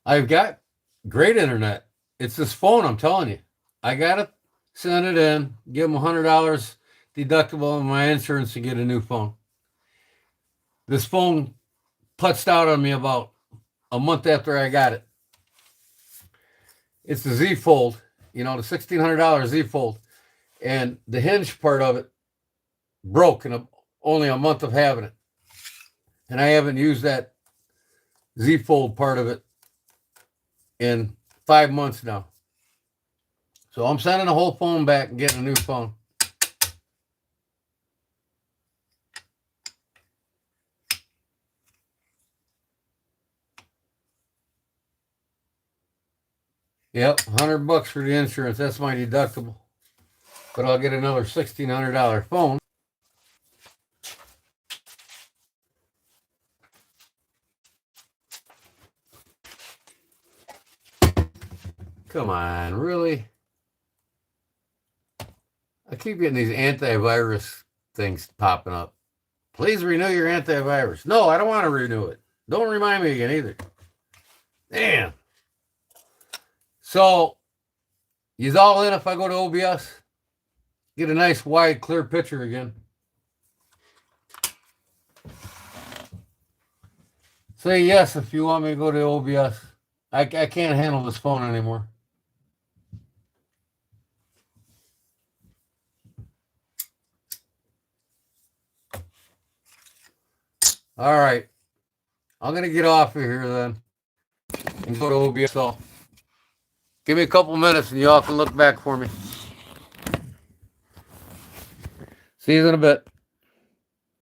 I've got great internet. It's this phone, I'm telling you. I gotta send it in, give them $100 deductible on my insurance to get a new phone. This phone putzed out on me about a month after I got it. It's the Z Fold, the $1,600 Z Fold, and the hinge part of it broke in only a month of having it, and I haven't used that Z Fold part of it in 5 months now. So I'm sending the whole phone back and getting a new phone. Yep, $100 for the insurance. That's my deductible. But I'll get another $1,600 phone. Come on, really? I keep getting these antivirus things popping up. Please renew your antivirus. No, I don't want to renew it. Don't remind me again either. Damn. So, you's all in if I go to OBS? Get a nice wide clear picture again. Say yes if you want me to go to OBS. I can't handle this phone anymore. All right. I'm going to get off of here then and go to OBS. So give me a couple minutes and y'all can look back for me. See you in a bit.